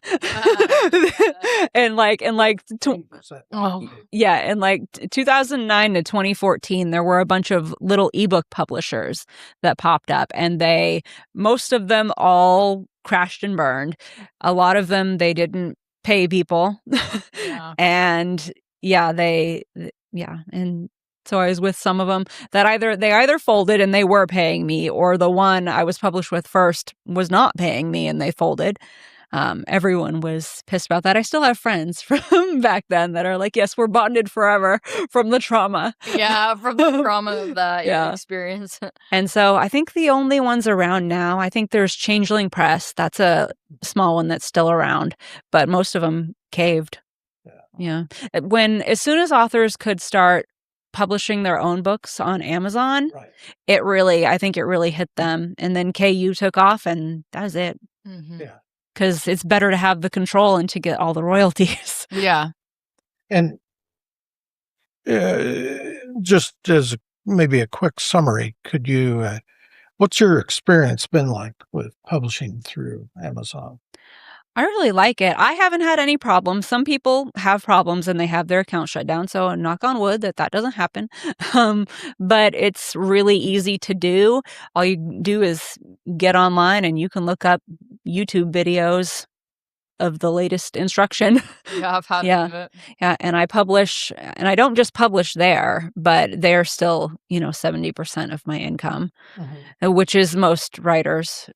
and like 2009 to 2014, there were a bunch of little ebook publishers that popped up, and most of them all crashed and burned. A lot of them they didn't pay people, and and. So I was with some of them that either folded and they were paying me, or the one I was published with first was not paying me and they folded. Everyone was pissed about that. I still have friends from back then that are like, yes, we're bonded forever from the trauma. Yeah, from the trauma of that experience. And so I think the only ones around now, I think there's Changeling Press. That's a small one that's still around, but most of them caved. Yeah. As soon as authors could start publishing their own books on Amazon, I think it really hit them. And then KU took off, and that was it. Mm-hmm. Yeah. Because it's better to have the control and to get all the royalties. Yeah. And just as maybe a quick summary, could you, what's your experience been like with publishing through Amazon? I really like it. I haven't had any problems. Some people have problems and they have their account shut down. So knock on wood that doesn't happen. But it's really easy to do. All you do is get online and you can look up YouTube videos of the latest instruction. Yeah, of how to do it. Yeah, and I publish, and I don't just publish there, but they're still, 70% of my income, which is most writers.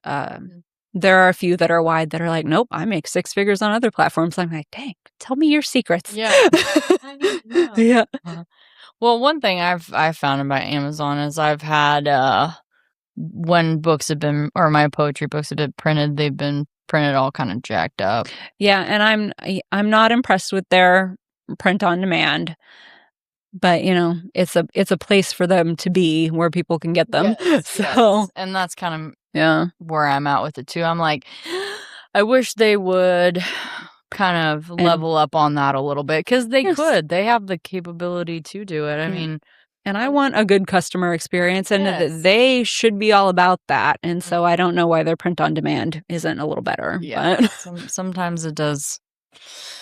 There are a few that are wide that are like, nope, I make 6 figures on other platforms. I'm like, dang, tell me your secrets. Yeah. I need to know. Yeah. Well, one thing I've found about Amazon is I've had when books have been, or my poetry books have been printed, they've been printed all kind of jacked up. Yeah, and I'm not impressed with their print on demand. But it's a place for them to be where people can get them. Yes. And that's kind of where I'm at with it too. I'm like, I wish they would kind of level up on that a little bit, because they could. They have the capability to do it. I mean, and I want a good customer experience, and they should be all about that. And so I don't know why their print on demand isn't a little better. Yeah, but sometimes it does.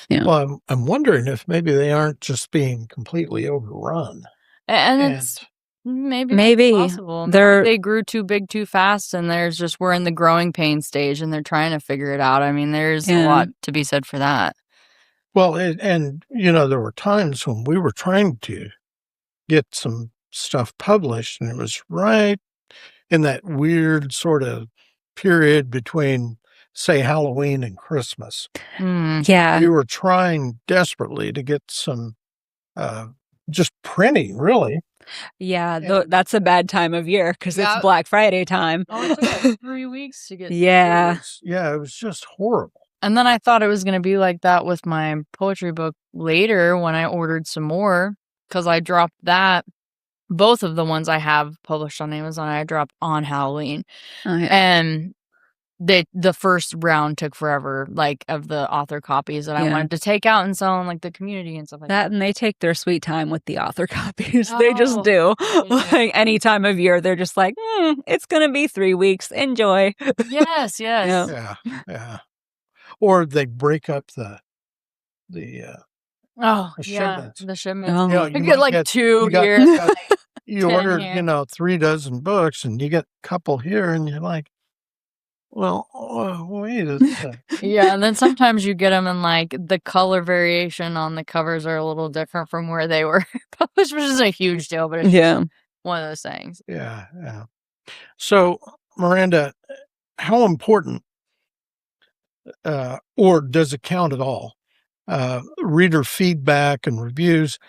Yeah. Well, I'm wondering if maybe they aren't just being completely overrun. And it's maybe possible. They grew too big too fast, and we're in the growing pain stage, and they're trying to figure it out. I mean, there's a lot to be said for that. Well, and there were times when we were trying to get some stuff published, and it was right in that weird sort of period between, say, Halloween and Christmas. Yeah. We were trying desperately to get some just printing, really. Yeah, that's a bad time of year because it's Black Friday time. Oh, it took like 3 weeks to get. Yeah. It was just horrible. And then I thought it was going to be like that with my poetry book later when I ordered some more, because I dropped that. Both of the ones I have published on Amazon, I dropped on Halloween. And the first round took forever, like, of the author copies that I wanted to take out and sell in, like, the community and stuff like that. And they take their sweet time with the author copies. They just do. Like, any time of year, they're just like, it's going to be 3 weeks. Enjoy. Yes. Yeah. Or they break up the shipments. The shipments. You get like 2 here. You ordered, 36 books, and you get a couple here, and you're like, well, wait a second. Yeah, and then sometimes you get them, and like the color variation on the covers are a little different from where they were published, which is a huge deal, but it's one of those things. Yeah. So, Miranda, how important, or does it count at all, reader feedback and reviews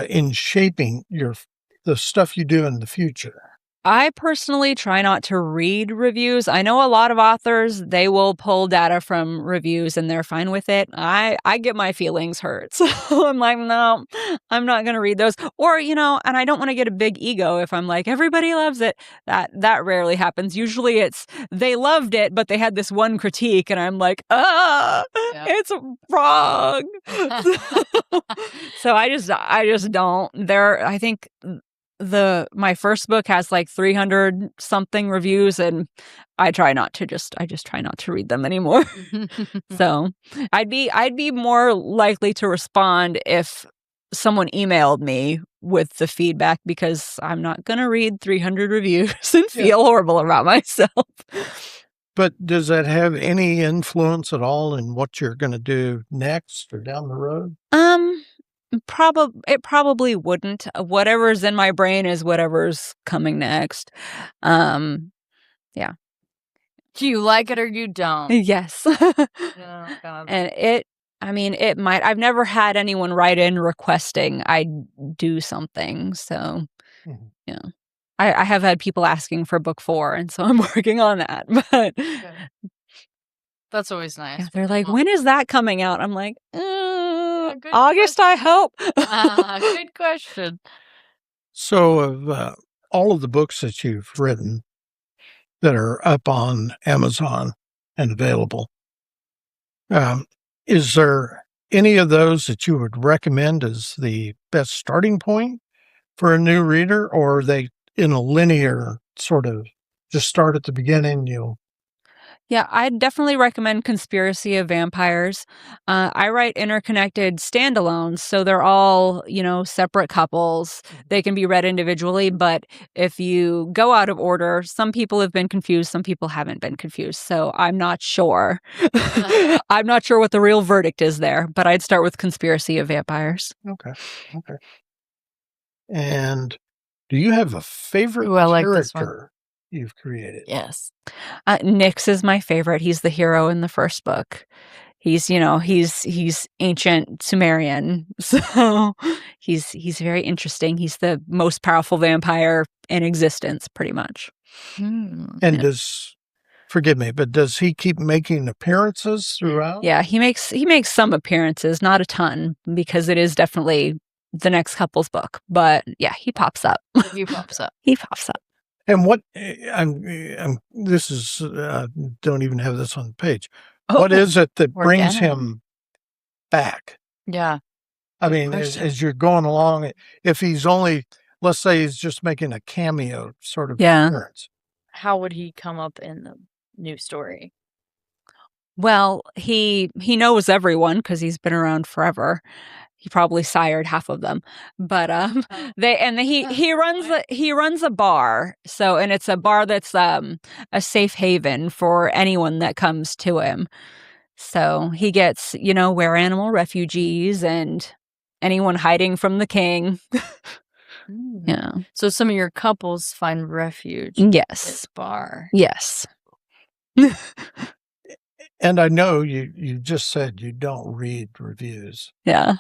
in shaping the stuff you do in the future? I personally try not to read reviews. I know a lot of authors, they will pull data from reviews and they're fine with it. I get my feelings hurt. So I'm like, no, I'm not going to read those. Or, and I don't want to get a big ego if I'm like, everybody loves it. That rarely happens. Usually it's, they loved it, but they had this one critique and I'm like, it's wrong. So I just don't. I think my first book has like 300 something reviews, and I just try not to read them anymore. So I'd be more likely to respond if someone emailed me with the feedback, because I'm not going to read 300 reviews and feel horrible about myself. But does that have any influence at all in what you're going to do next or down the road? It probably wouldn't. Whatever's in my brain is whatever's coming next. Yeah. Do you like it or you don't? Yes. And it might. I've never had anyone write in requesting I do something. So, I have had people asking for book 4, and so I'm working on that. But that's always nice. Yeah, they're like, when is that coming out? I'm like, August, I hope. Good question. So, of all of the books that you've written that are up on Amazon and available, is there any of those that you would recommend as the best starting point for a new reader, or are they in a linear sort of just start at the beginning? Yeah, I'd definitely recommend Conspiracy of Vampires. I write interconnected standalones, so they're all, separate couples. They can be read individually, but if you go out of order, some people have been confused, some people haven't been confused. So I'm not sure. I'm not sure what the real verdict is there, but I'd start with Conspiracy of Vampires. Okay. And do you have a favorite character you've created? Yes. Nyx is my favorite. He's the hero in the first book. He's ancient Sumerian. So he's very interesting. He's the most powerful vampire in existence, pretty much. And forgive me, but does he keep making appearances throughout? Yeah, he makes some appearances, not a ton, because it is definitely the next couple's book. But yeah, he pops up. He pops up. He pops up. And what? This is don't even have this on the page. What is it that brings him back? Yeah. I mean, as you're going along, if he's only, let's say, he's just making a cameo sort of appearance, how would he come up in the new story? Well, he knows everyone because he's been around forever. He probably sired half of them, but he runs a bar. So, and it's a bar that's a safe haven for anyone that comes to him. So he gets, were animal refugees and anyone hiding from the king. Yeah. So some of your couples find refuge. Yes. At this bar. Yes. And I know you just said you don't read reviews. Yeah.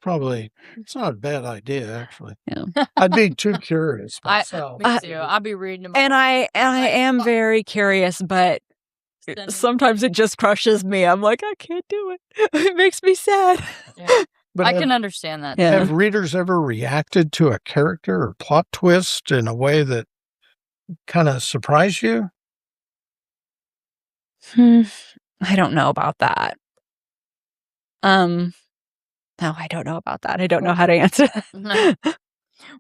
Probably, it's not a bad idea, actually. Yeah. I'd be too curious myself. Me too. I'll be reading them. And I am very curious, but sometimes it just crushes me. I'm like, I can't do it. It makes me sad. Yeah. But I can understand that. Yeah. Have readers ever reacted to a character or plot twist in a way that kind of surprised you? I don't know about that. No, I don't know about that. I don't know how to answer that.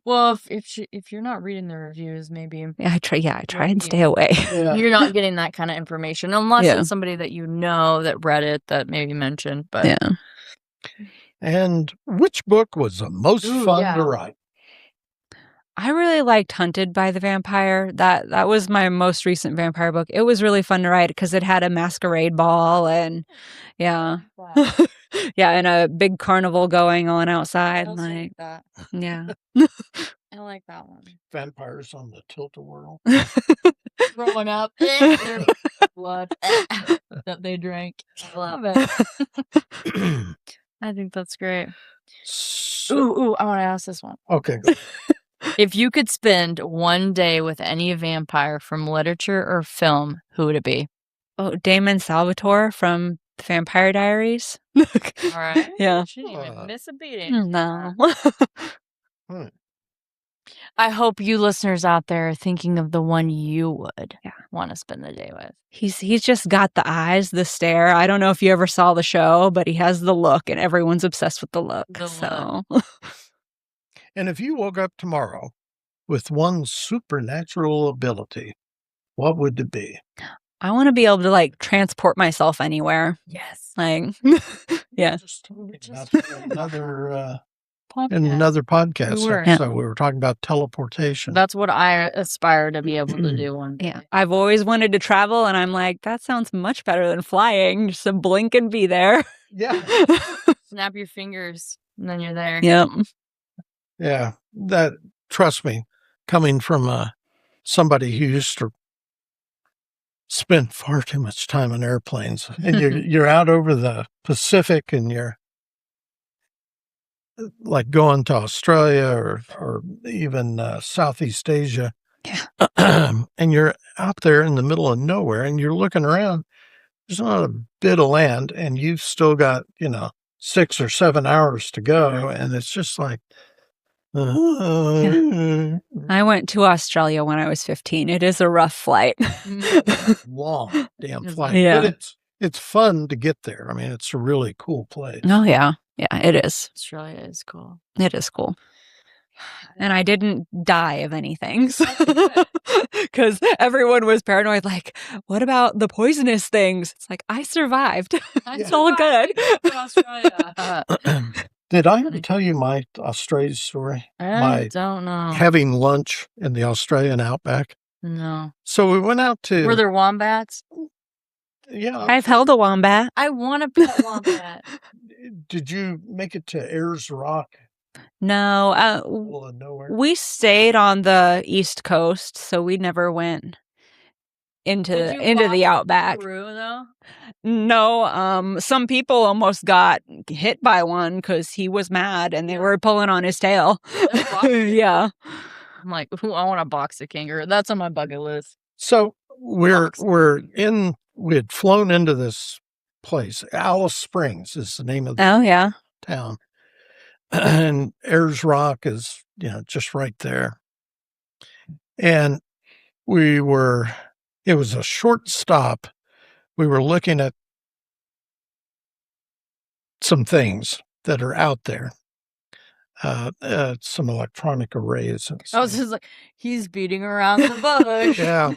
Well, if you're not reading the reviews, maybe I try and stay away. Yeah. You're not getting that kind of information unless it's somebody that that read it that maybe mentioned. But yeah. And which book was the most fun to write? I really liked Hunted by the Vampire. That was my most recent vampire book. It was really fun to write because it had a masquerade ball and yeah. And a big carnival going on outside. Like that. Yeah. I like that one. Vampires on the tilt-a-whirl. Growing up, their blood that they drank. I love it. I think that's great. Ooh, I want to ask this one. Okay. If you could spend one day with any vampire from literature or film, who would it be? Oh, Damon Salvatore from The Vampire Diaries. All right. Yeah. She didn't even miss a beating. No. I hope you listeners out there are thinking of the one you would want to spend the day with. He's just got the eyes, the stare. I don't know if you ever saw the show, but he has the look, and everyone's obsessed with the look. And if you woke up tomorrow with one supernatural ability, what would it be? I want to be able to transport myself anywhere. Yes. Yeah. Another podcast. So we were talking about teleportation. That's what I aspire to be able to do one day. Yeah. I've always wanted to travel, and I'm like, that sounds much better than flying. Just a blink and be there. Yeah. Snap your fingers, and then you're there. Yep. Yeah. That, trust me, coming from somebody who used to spend far too much time on airplanes, and you're out over the Pacific, and you're like going to Australia or even Southeast Asia. Yeah. And you're out there in the middle of nowhere, and you're looking around. There's not a bit of land, and you've still got 6 or 7 hours to go, and it's just like. I went to Australia when I was 15. It is a rough flight. Long damn flight. Yeah. But it's fun to get there. I mean, it's a really cool place. Oh, yeah. Yeah, it is. Australia is cool. It is cool. And I didn't die of anything. Because everyone was paranoid, like, what about the poisonous things? It's like, I survived. It's all good. Did I ever tell you my Australia story? I don't know. Having lunch in the Australian outback? No. So we went out to... Were there wombats? Yeah. I've held a wombat. I want to pet a wombat. Did you make it to Ayers Rock? No. Middle of nowhere? We stayed on the East Coast, so we never went into the outback. Through, though? No, some people almost got hit by one because he was mad and they were pulling on his tail. Yeah. I'm like, I want to box a kangaroo. That's on my bucket list. So we had flown into this place. Alice Springs is the name of the town. And Ayers Rock is, just right there. And it was a short stop. We were looking at some things that are out there. Some electronic arrays. I was just like, he's beating around the bush. Yeah.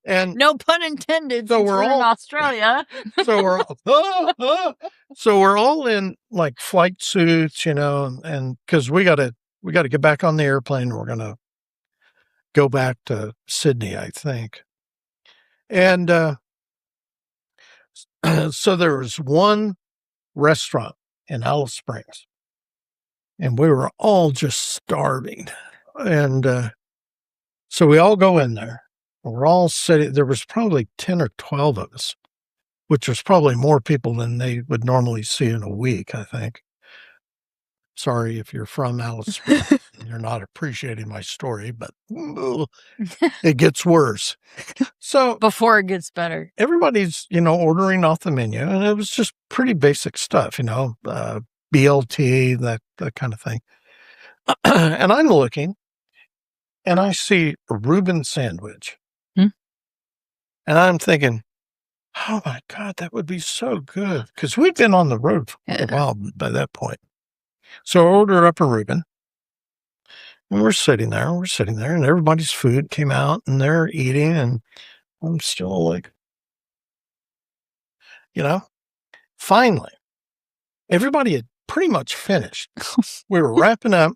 And no pun intended. So we're all in Australia. So we're all in like flight suits, and because we got to get back on the airplane. We're going to go back to Sydney, I think. And so there was one restaurant in Alice Springs, and we were all just starving. And so we all go in there. We're all sitting. There was probably 10 or 12 of us, which was probably more people than they would normally see in a week, I think. Sorry if you're from Alice Springs and you're not appreciating my story, but it gets worse. So before it gets better, everybody's, ordering off the menu, and it was just pretty basic stuff, BLT, that kind of thing. And I'm looking, and I see a Reuben sandwich. And I'm thinking, oh my God, that would be so good. Because we'd been on the road for a while by that point. So I ordered up a Reuben. And we're sitting there, and everybody's food came out, and they're eating, and I'm still like, finally, everybody had pretty much finished. We were wrapping up.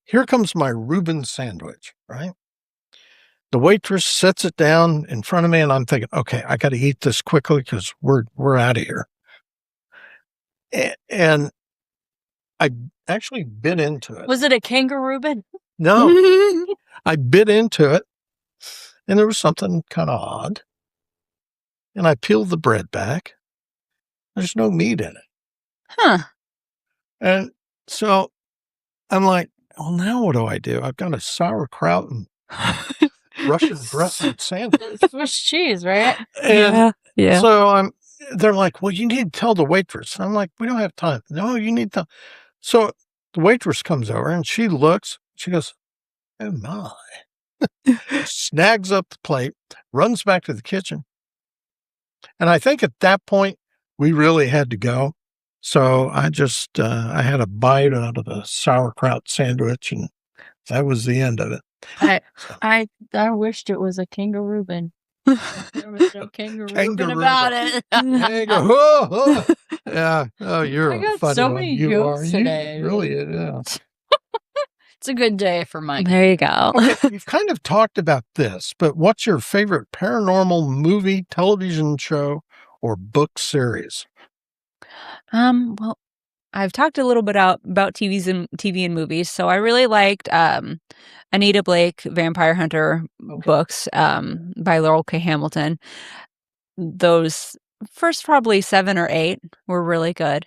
Here comes my Reuben sandwich, right? The waitress sets it down in front of me, and I'm thinking, okay, I got to eat this quickly because we're out of here. And I actually bit into it. Was it a kangaroo Reuben? No. I bit into it, and there was something kind of odd. And I peeled the bread back. There's no meat in it. Huh. And so I'm like, well, now what do I do? I've got a sauerkraut and Russian dressing sandwich. Swiss cheese, right? And yeah. So they're like, well, you need to tell the waitress. I'm like, we don't have time. No, you need to. So the waitress comes over, and she looks, she goes, oh my. Snags up the plate, runs back to the kitchen. And I think at that point, we really had to go. So I just, I had a bite out of the sauerkraut sandwich, and that was the end of it. I wished it was a kangaroo Reuben. There was no kangaroo Reuben about it. Yeah. Oh, you're I got funny so one. many You jokes are. today. You really, yeah. It's a good day for Mikey. There you go. Okay, we've kind of talked about this, but what's your favorite paranormal movie, television show, or book series? Well, I've talked a little bit about TV and movies. So I really liked Anita Blake Vampire Hunter books by Laurel K. Hamilton. Those first probably 7 or 8 were really good.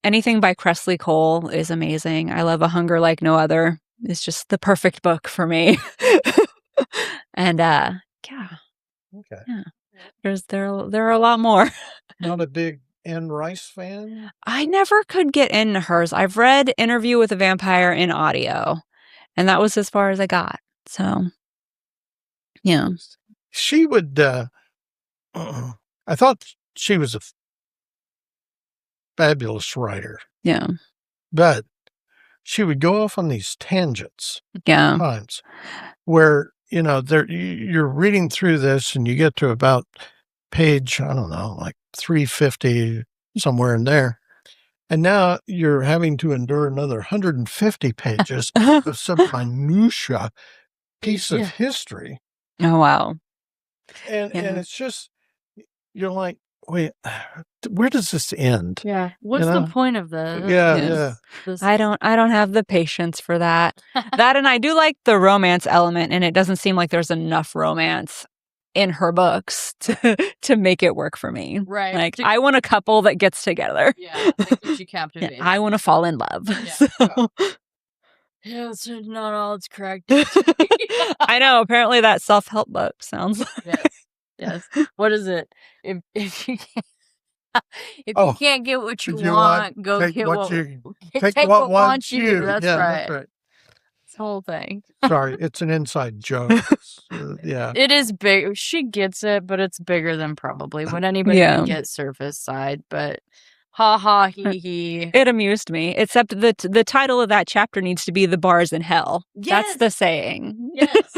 Anything by Cressley Cole is amazing. I love A Hunger Like No Other. It's just the perfect book for me. And yeah. Okay. Yeah. There are a lot more. Not a big Anne Rice fan? I never could get into hers. I've read Interview with a Vampire in audio, and that was as far as I got. So, yeah. She would, I thought she was a fabulous writer. Yeah. But she would go off on these tangents. Yeah. Times where, you're reading through this and you get to about page, I don't know, like 350, somewhere in there. And now you're having to endure another 150 pages of some minutia piece of history. Oh, wow. And it's just, you're like, wait, where does this end? Yeah. What's the point of this? Yeah. I don't have the patience for that. That, and I do like the romance element, and it doesn't seem like there's enough romance in her books to make it work for me. Right. Like, I want a couple that gets together. Yeah. That keeps you captivated. I want to fall in love. Yeah. So. Yeah, it's not all it's cracked. I know. Apparently, that self-help book sounds. Yes. What is it? If you can't, you can't get what you want, go get what wants you. That's right. This whole thing. Sorry, it's an inside joke. Yeah. It is big. She gets it, but it's bigger than probably what anybody can get surface side. But ha ha he he. It amused me. Except the title of that chapter needs to be "The Bars in Hell." Yes. That's the saying. Yes.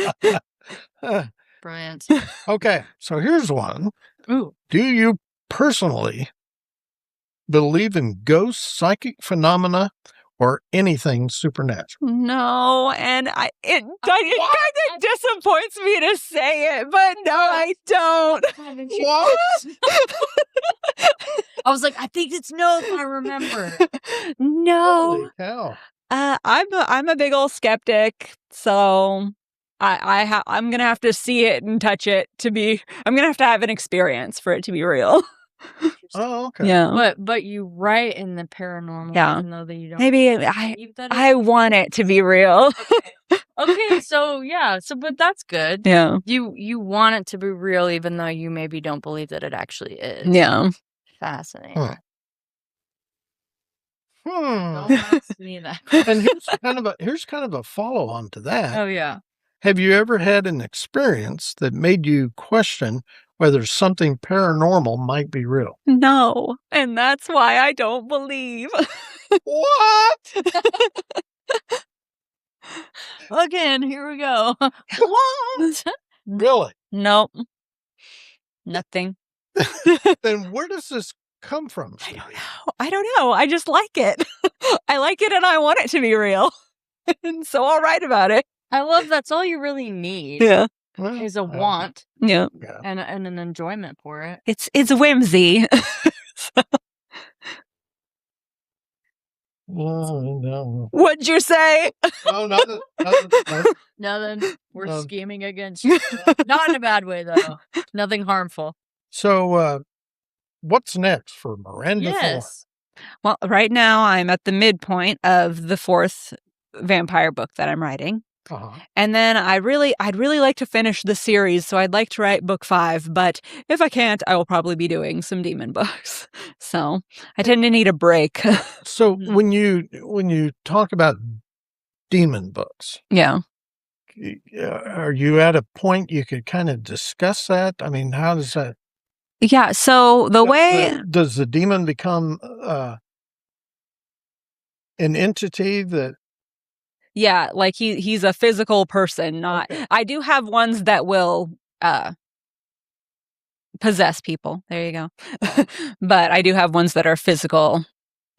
Brilliant. Okay, so here's one. Ooh. Do you personally believe in ghosts, psychic phenomena, or anything supernatural? No, and it kind of disappoints me to say it, but no, I don't. What? I was like, I think it's no if I remember. No. Holy hell. I'm a big old skeptic, so I'm gonna have to see it and touch it I'm gonna have to have an experience for it to be real. Oh, okay. Yeah. But you write in the paranormal, even though that you don't. Maybe I want it to be real. Okay, so but that's good. Yeah. You want it to be real, even though you maybe don't believe that it actually is. Yeah. Fascinating. Don't ask me that. And here's kind of a follow on to that. Oh yeah. Have you ever had an experience that made you question whether something paranormal might be real? No, and that's why I don't believe. What? Again, here we go. What? Really? Nope. Nothing. Then where does this come from? I don't know. I just like it. I like it and I want it to be real. And so I'll write about it. I love that's all you really need. Yeah. Is a want. Yeah. And an enjoyment for it. It's whimsy. Oh, no. What'd you say? Oh, nothing. Nothing. We're scheming against you. Not in a bad way, though. Nothing harmful. So, what's next for Miranda Thorn? Yes. Well, right now I'm at the midpoint of the 4th vampire book that I'm writing. Uh-huh. And then I'd really like to finish the series, so I'd like to write book 5, but if I can't, I will probably be doing some demon books. So I tend to need a break. So when you talk about demon books, yeah, are you at a point you could kind of discuss that? I mean, how does that? Yeah. So the way does the demon become an entity that? Yeah, like he's a physical person, not. Okay. I do have ones that will possess people. There you go. But I do have ones that are physical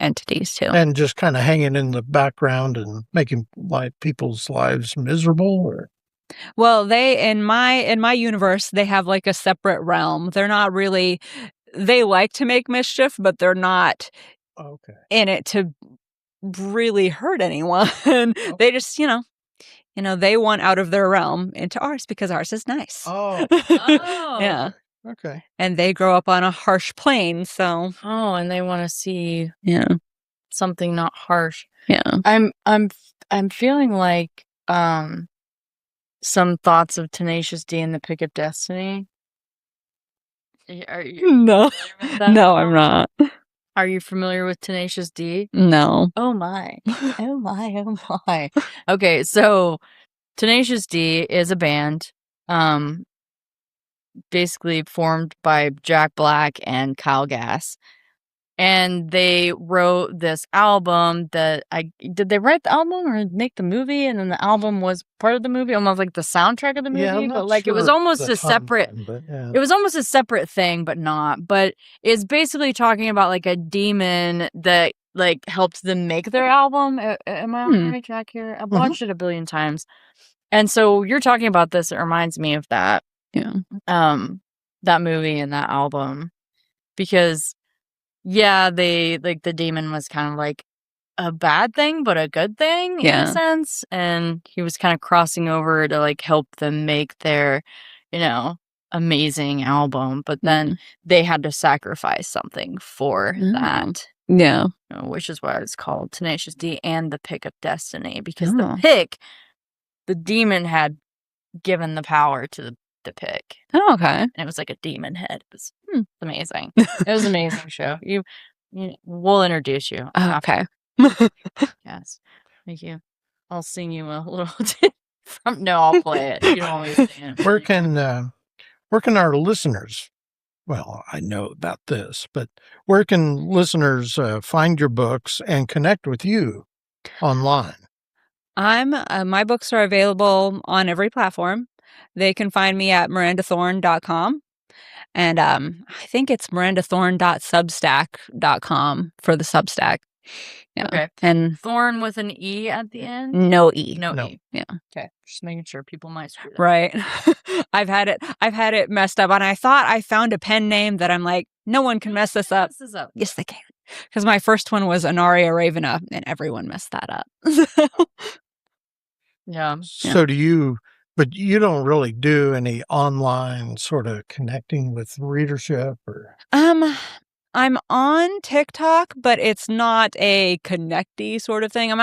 entities too. And just kind of hanging in the background and making people's lives miserable, or? Well, they in my universe, they have like a separate realm. They're not really. They like to make mischief, but they're not in it to really hurt anyone. They just, they want out of their realm into ours because ours is nice. Oh. Yeah. Okay. And they grow up on a harsh plane, so. Oh, and they want to see something not harsh. Yeah. I'm feeling like some thoughts of Tenacious D and the Pick of Destiny. Are you No, I'm not. Are you familiar with Tenacious D? No. Oh my. Oh my, oh my. Okay, so Tenacious D is a band basically formed by Jack Black and Kyle Gass. And they wrote this album that did they write the album or make the movie? And then the album was part of the movie, almost like the soundtrack of the movie. Yeah, but like it was almost a separate it was almost a separate thing, but not. But it's basically talking about like a demon that like helped them make their album. Am I on the right track here? I've watched it a billion times. And so you're talking about this, it reminds me of that. Yeah. That movie and that album. Because they like the demon was kind of like a bad thing, but a good thing in a sense. And he was kind of crossing over to like help them make their, amazing album. But then they had to sacrifice something for that. Yeah. which is why it's called Tenacious D and the Pick of Destiny, because the pick, the demon had given the power to the pick. Oh, okay. And it was like a demon head. It was amazing. It was an amazing show. We'll introduce you. Okay. Yes. Thank you. I'll sing you a little No, I'll play it. You don't want me to sing it. Where can our listeners, well, I know about this, but where can listeners find your books and connect with you online? My books are available on every platform. They can find me at mirandathorn.com. And I think it's mirandathorn.substack.com for the Substack. Yeah. Okay. And Thorn with an E at the end? No E. No E. Yeah. Okay. Just making sure people might screw that. Right. I've had it messed up, and I thought I found a pen name that I'm like, no one can mess this up. Yes, they can. Because my first one was Anaria Ravena, and everyone messed that up. Yeah. So but you don't really do any online sort of connecting with readership or? I'm on TikTok, but it's not a connecty sort of thing.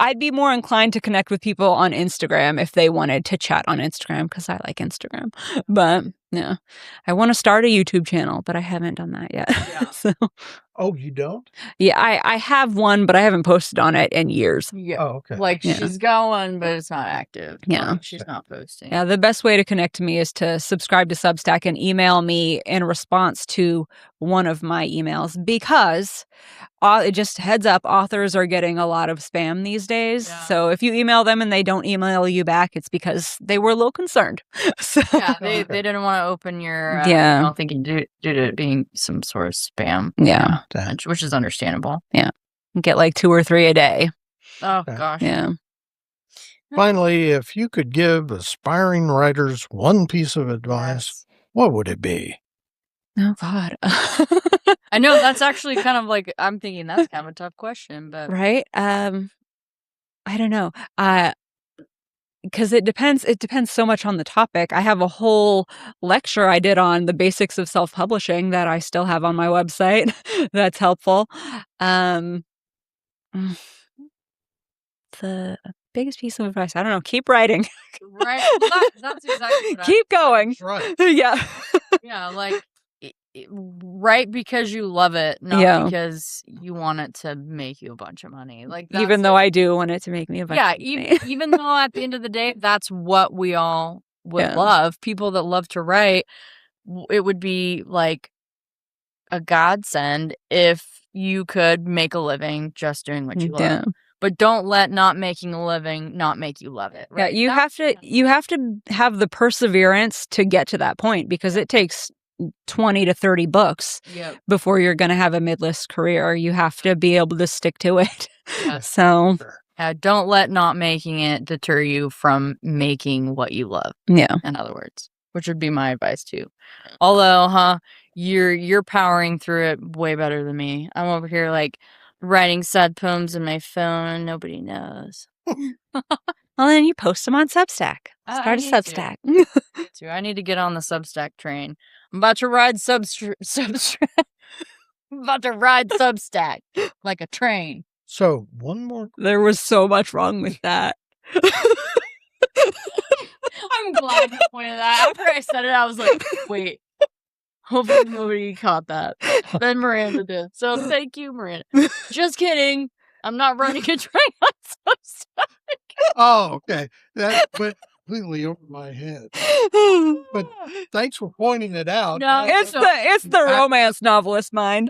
I'd be more inclined to connect with people on Instagram if they wanted to chat on Instagram, because I like Instagram. But yeah, I want to start a YouTube channel, but I haven't done that yet. Yeah. So. Oh, you don't? Yeah, I have one, but I haven't posted on it in years. Yeah. Oh, okay. Like she's got one, but it's not active. Yeah. Like, she's not posting. Yeah, the best way to connect to me is to subscribe to Substack and email me in response to one of my emails, because it just heads up, authors are getting a lot of spam these days. Yeah. So if you email them and they don't email you back, it's because they were a little concerned. So, yeah, they didn't want to open your email thinking due to it being some sort of spam. Yeah. Which is understandable. Yeah. Get like 2 or 3 a day. Oh, gosh. Yeah. Finally, if you could give aspiring writers one piece of advice, what would it be? Oh, God. I know that's actually kind of like, I'm thinking that's kind of a tough question, but. Right? I don't know. Because it depends so much on the topic. I have a whole lecture I did on the basics of self-publishing that I still have on my website. That's helpful. The biggest piece of advice, I don't know, keep writing. Right. That's exactly what keep going. Right. Yeah. Yeah, like write because you love it, not because you want it to make you a bunch of money. Like, even though I do want it to make me a bunch of money. even though at the end of the day, that's what we all would love. People that love to write, it would be like a godsend if you could make a living just doing what you love. But don't let not making a living not make you love it. Right? Yeah, you have to have the perseverance to get to that point, because it takes 20 to 30 books before you're going to have a mid-list career. You have to be able to stick to it. So don't let not making it deter you from making what you love. Yeah. In other words, which would be my advice too. Although, you're powering through it way better than me. I'm over here like writing sad poems in my phone. Nobody knows. Well, then you post them on Substack. Start a Substack. I need to get on the Substack train. I'm about to ride Substack. I'm about to ride Substack like a train. So one more. There was so much wrong with that. I'm glad you pointed that. After I said it, I was like, wait. Hopefully nobody caught that. Then Miranda did. So thank you, Miranda. Just kidding. I'm not running a train on Substack. Oh, okay. That went completely over my head. But thanks for pointing it out. No, it's the romance novelist mind.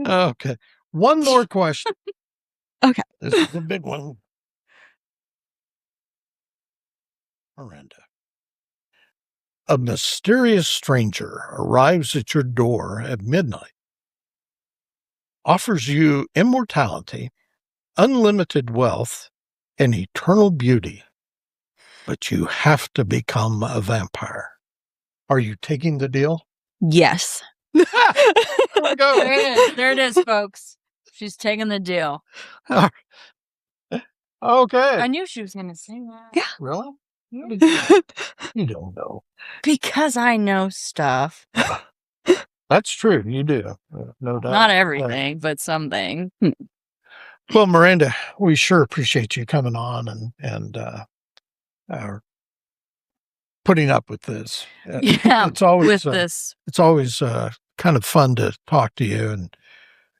Okay. One more question. Okay. This is the big one. Miranda. A mysterious stranger arrives at your door at midnight, offers you immortality, unlimited wealth, and eternal beauty, but you have to become a vampire. Are you taking the deal? Yes. There we go. There it is, folks. She's taking the deal. Okay. I knew she was going to say that. Yeah. Really? Yeah. You don't know. Because I know stuff. That's true. You do. No doubt. Not everything, but something. Well, Miranda, we sure appreciate you coming on and putting up with this. Yeah, it's always with this. It's always kind of fun to talk to you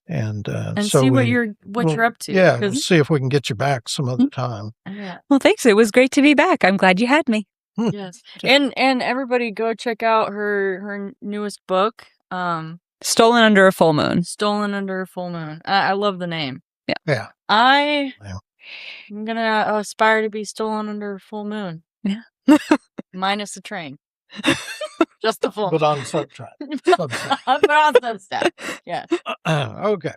and so see what you're up to. Yeah, we'll see if we can get you back some other time. Yeah. Well, thanks. It was great to be back. I'm glad you had me. Yes, and everybody go check out her newest book, Stolen Under a Full Moon. Stolen Under a Full Moon. I love the name. Yeah. I'm gonna aspire to be stolen under a full moon. Yeah. Minus the train. Just the full. But on Substack. But on Substack. Yeah. Okay.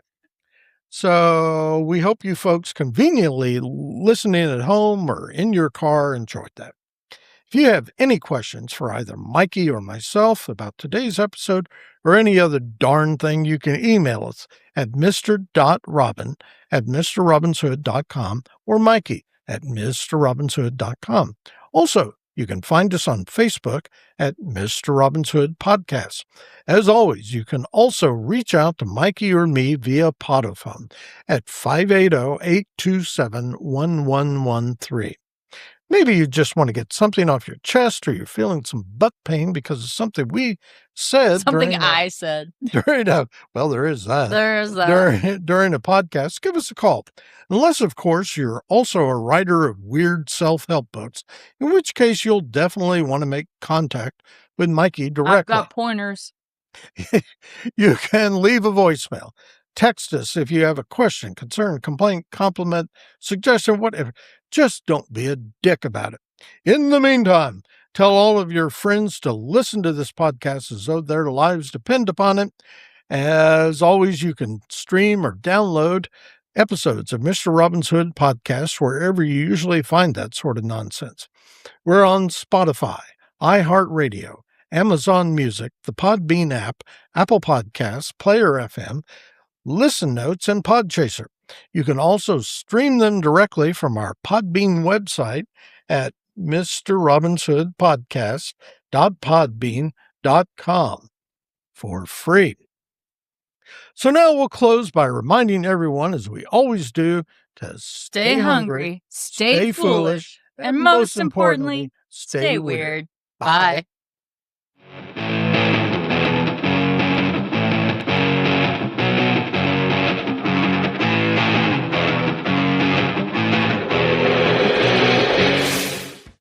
So we hope you folks conveniently listening at home or in your car enjoyed that. If you have any questions for either Mikey or myself about today's episode or any other darn thing, you can email us at mr.robin@mrrobinshood.com or Mikey@mrrobinshood.com. Also, you can find us on Facebook at Mr. Robin's Hood Podcast. As always, you can also reach out to Mikey or me via Podophone at 580-827-1113. Maybe you just want to get something off your chest or you're feeling some butt pain because of something we said. I said. Well, there is that. There is that. During a podcast, give us a call. Unless, of course, you're also a writer of weird self-help books, in which case you'll definitely want to make contact with Mikey directly. I've got pointers. You can leave a voicemail. Text us if you have a question, concern, complaint, compliment, suggestion, whatever. Just don't be a dick about it. In the meantime, tell all of your friends to listen to this podcast as though their lives depend upon it. As always, you can stream or download episodes of Mr. Robin's Hood Podcast wherever you usually find that sort of nonsense. We're on Spotify, iHeartRadio, Amazon Music, the Podbean app, Apple Podcasts, Player FM, Listen Notes, and Podchaser. You can also stream them directly from our Podbean website at mrrobinshoodpodcast.podbean.com for free. So now we'll close by reminding everyone, as we always do, to stay hungry, stay foolish, and most importantly, stay weird. Bye.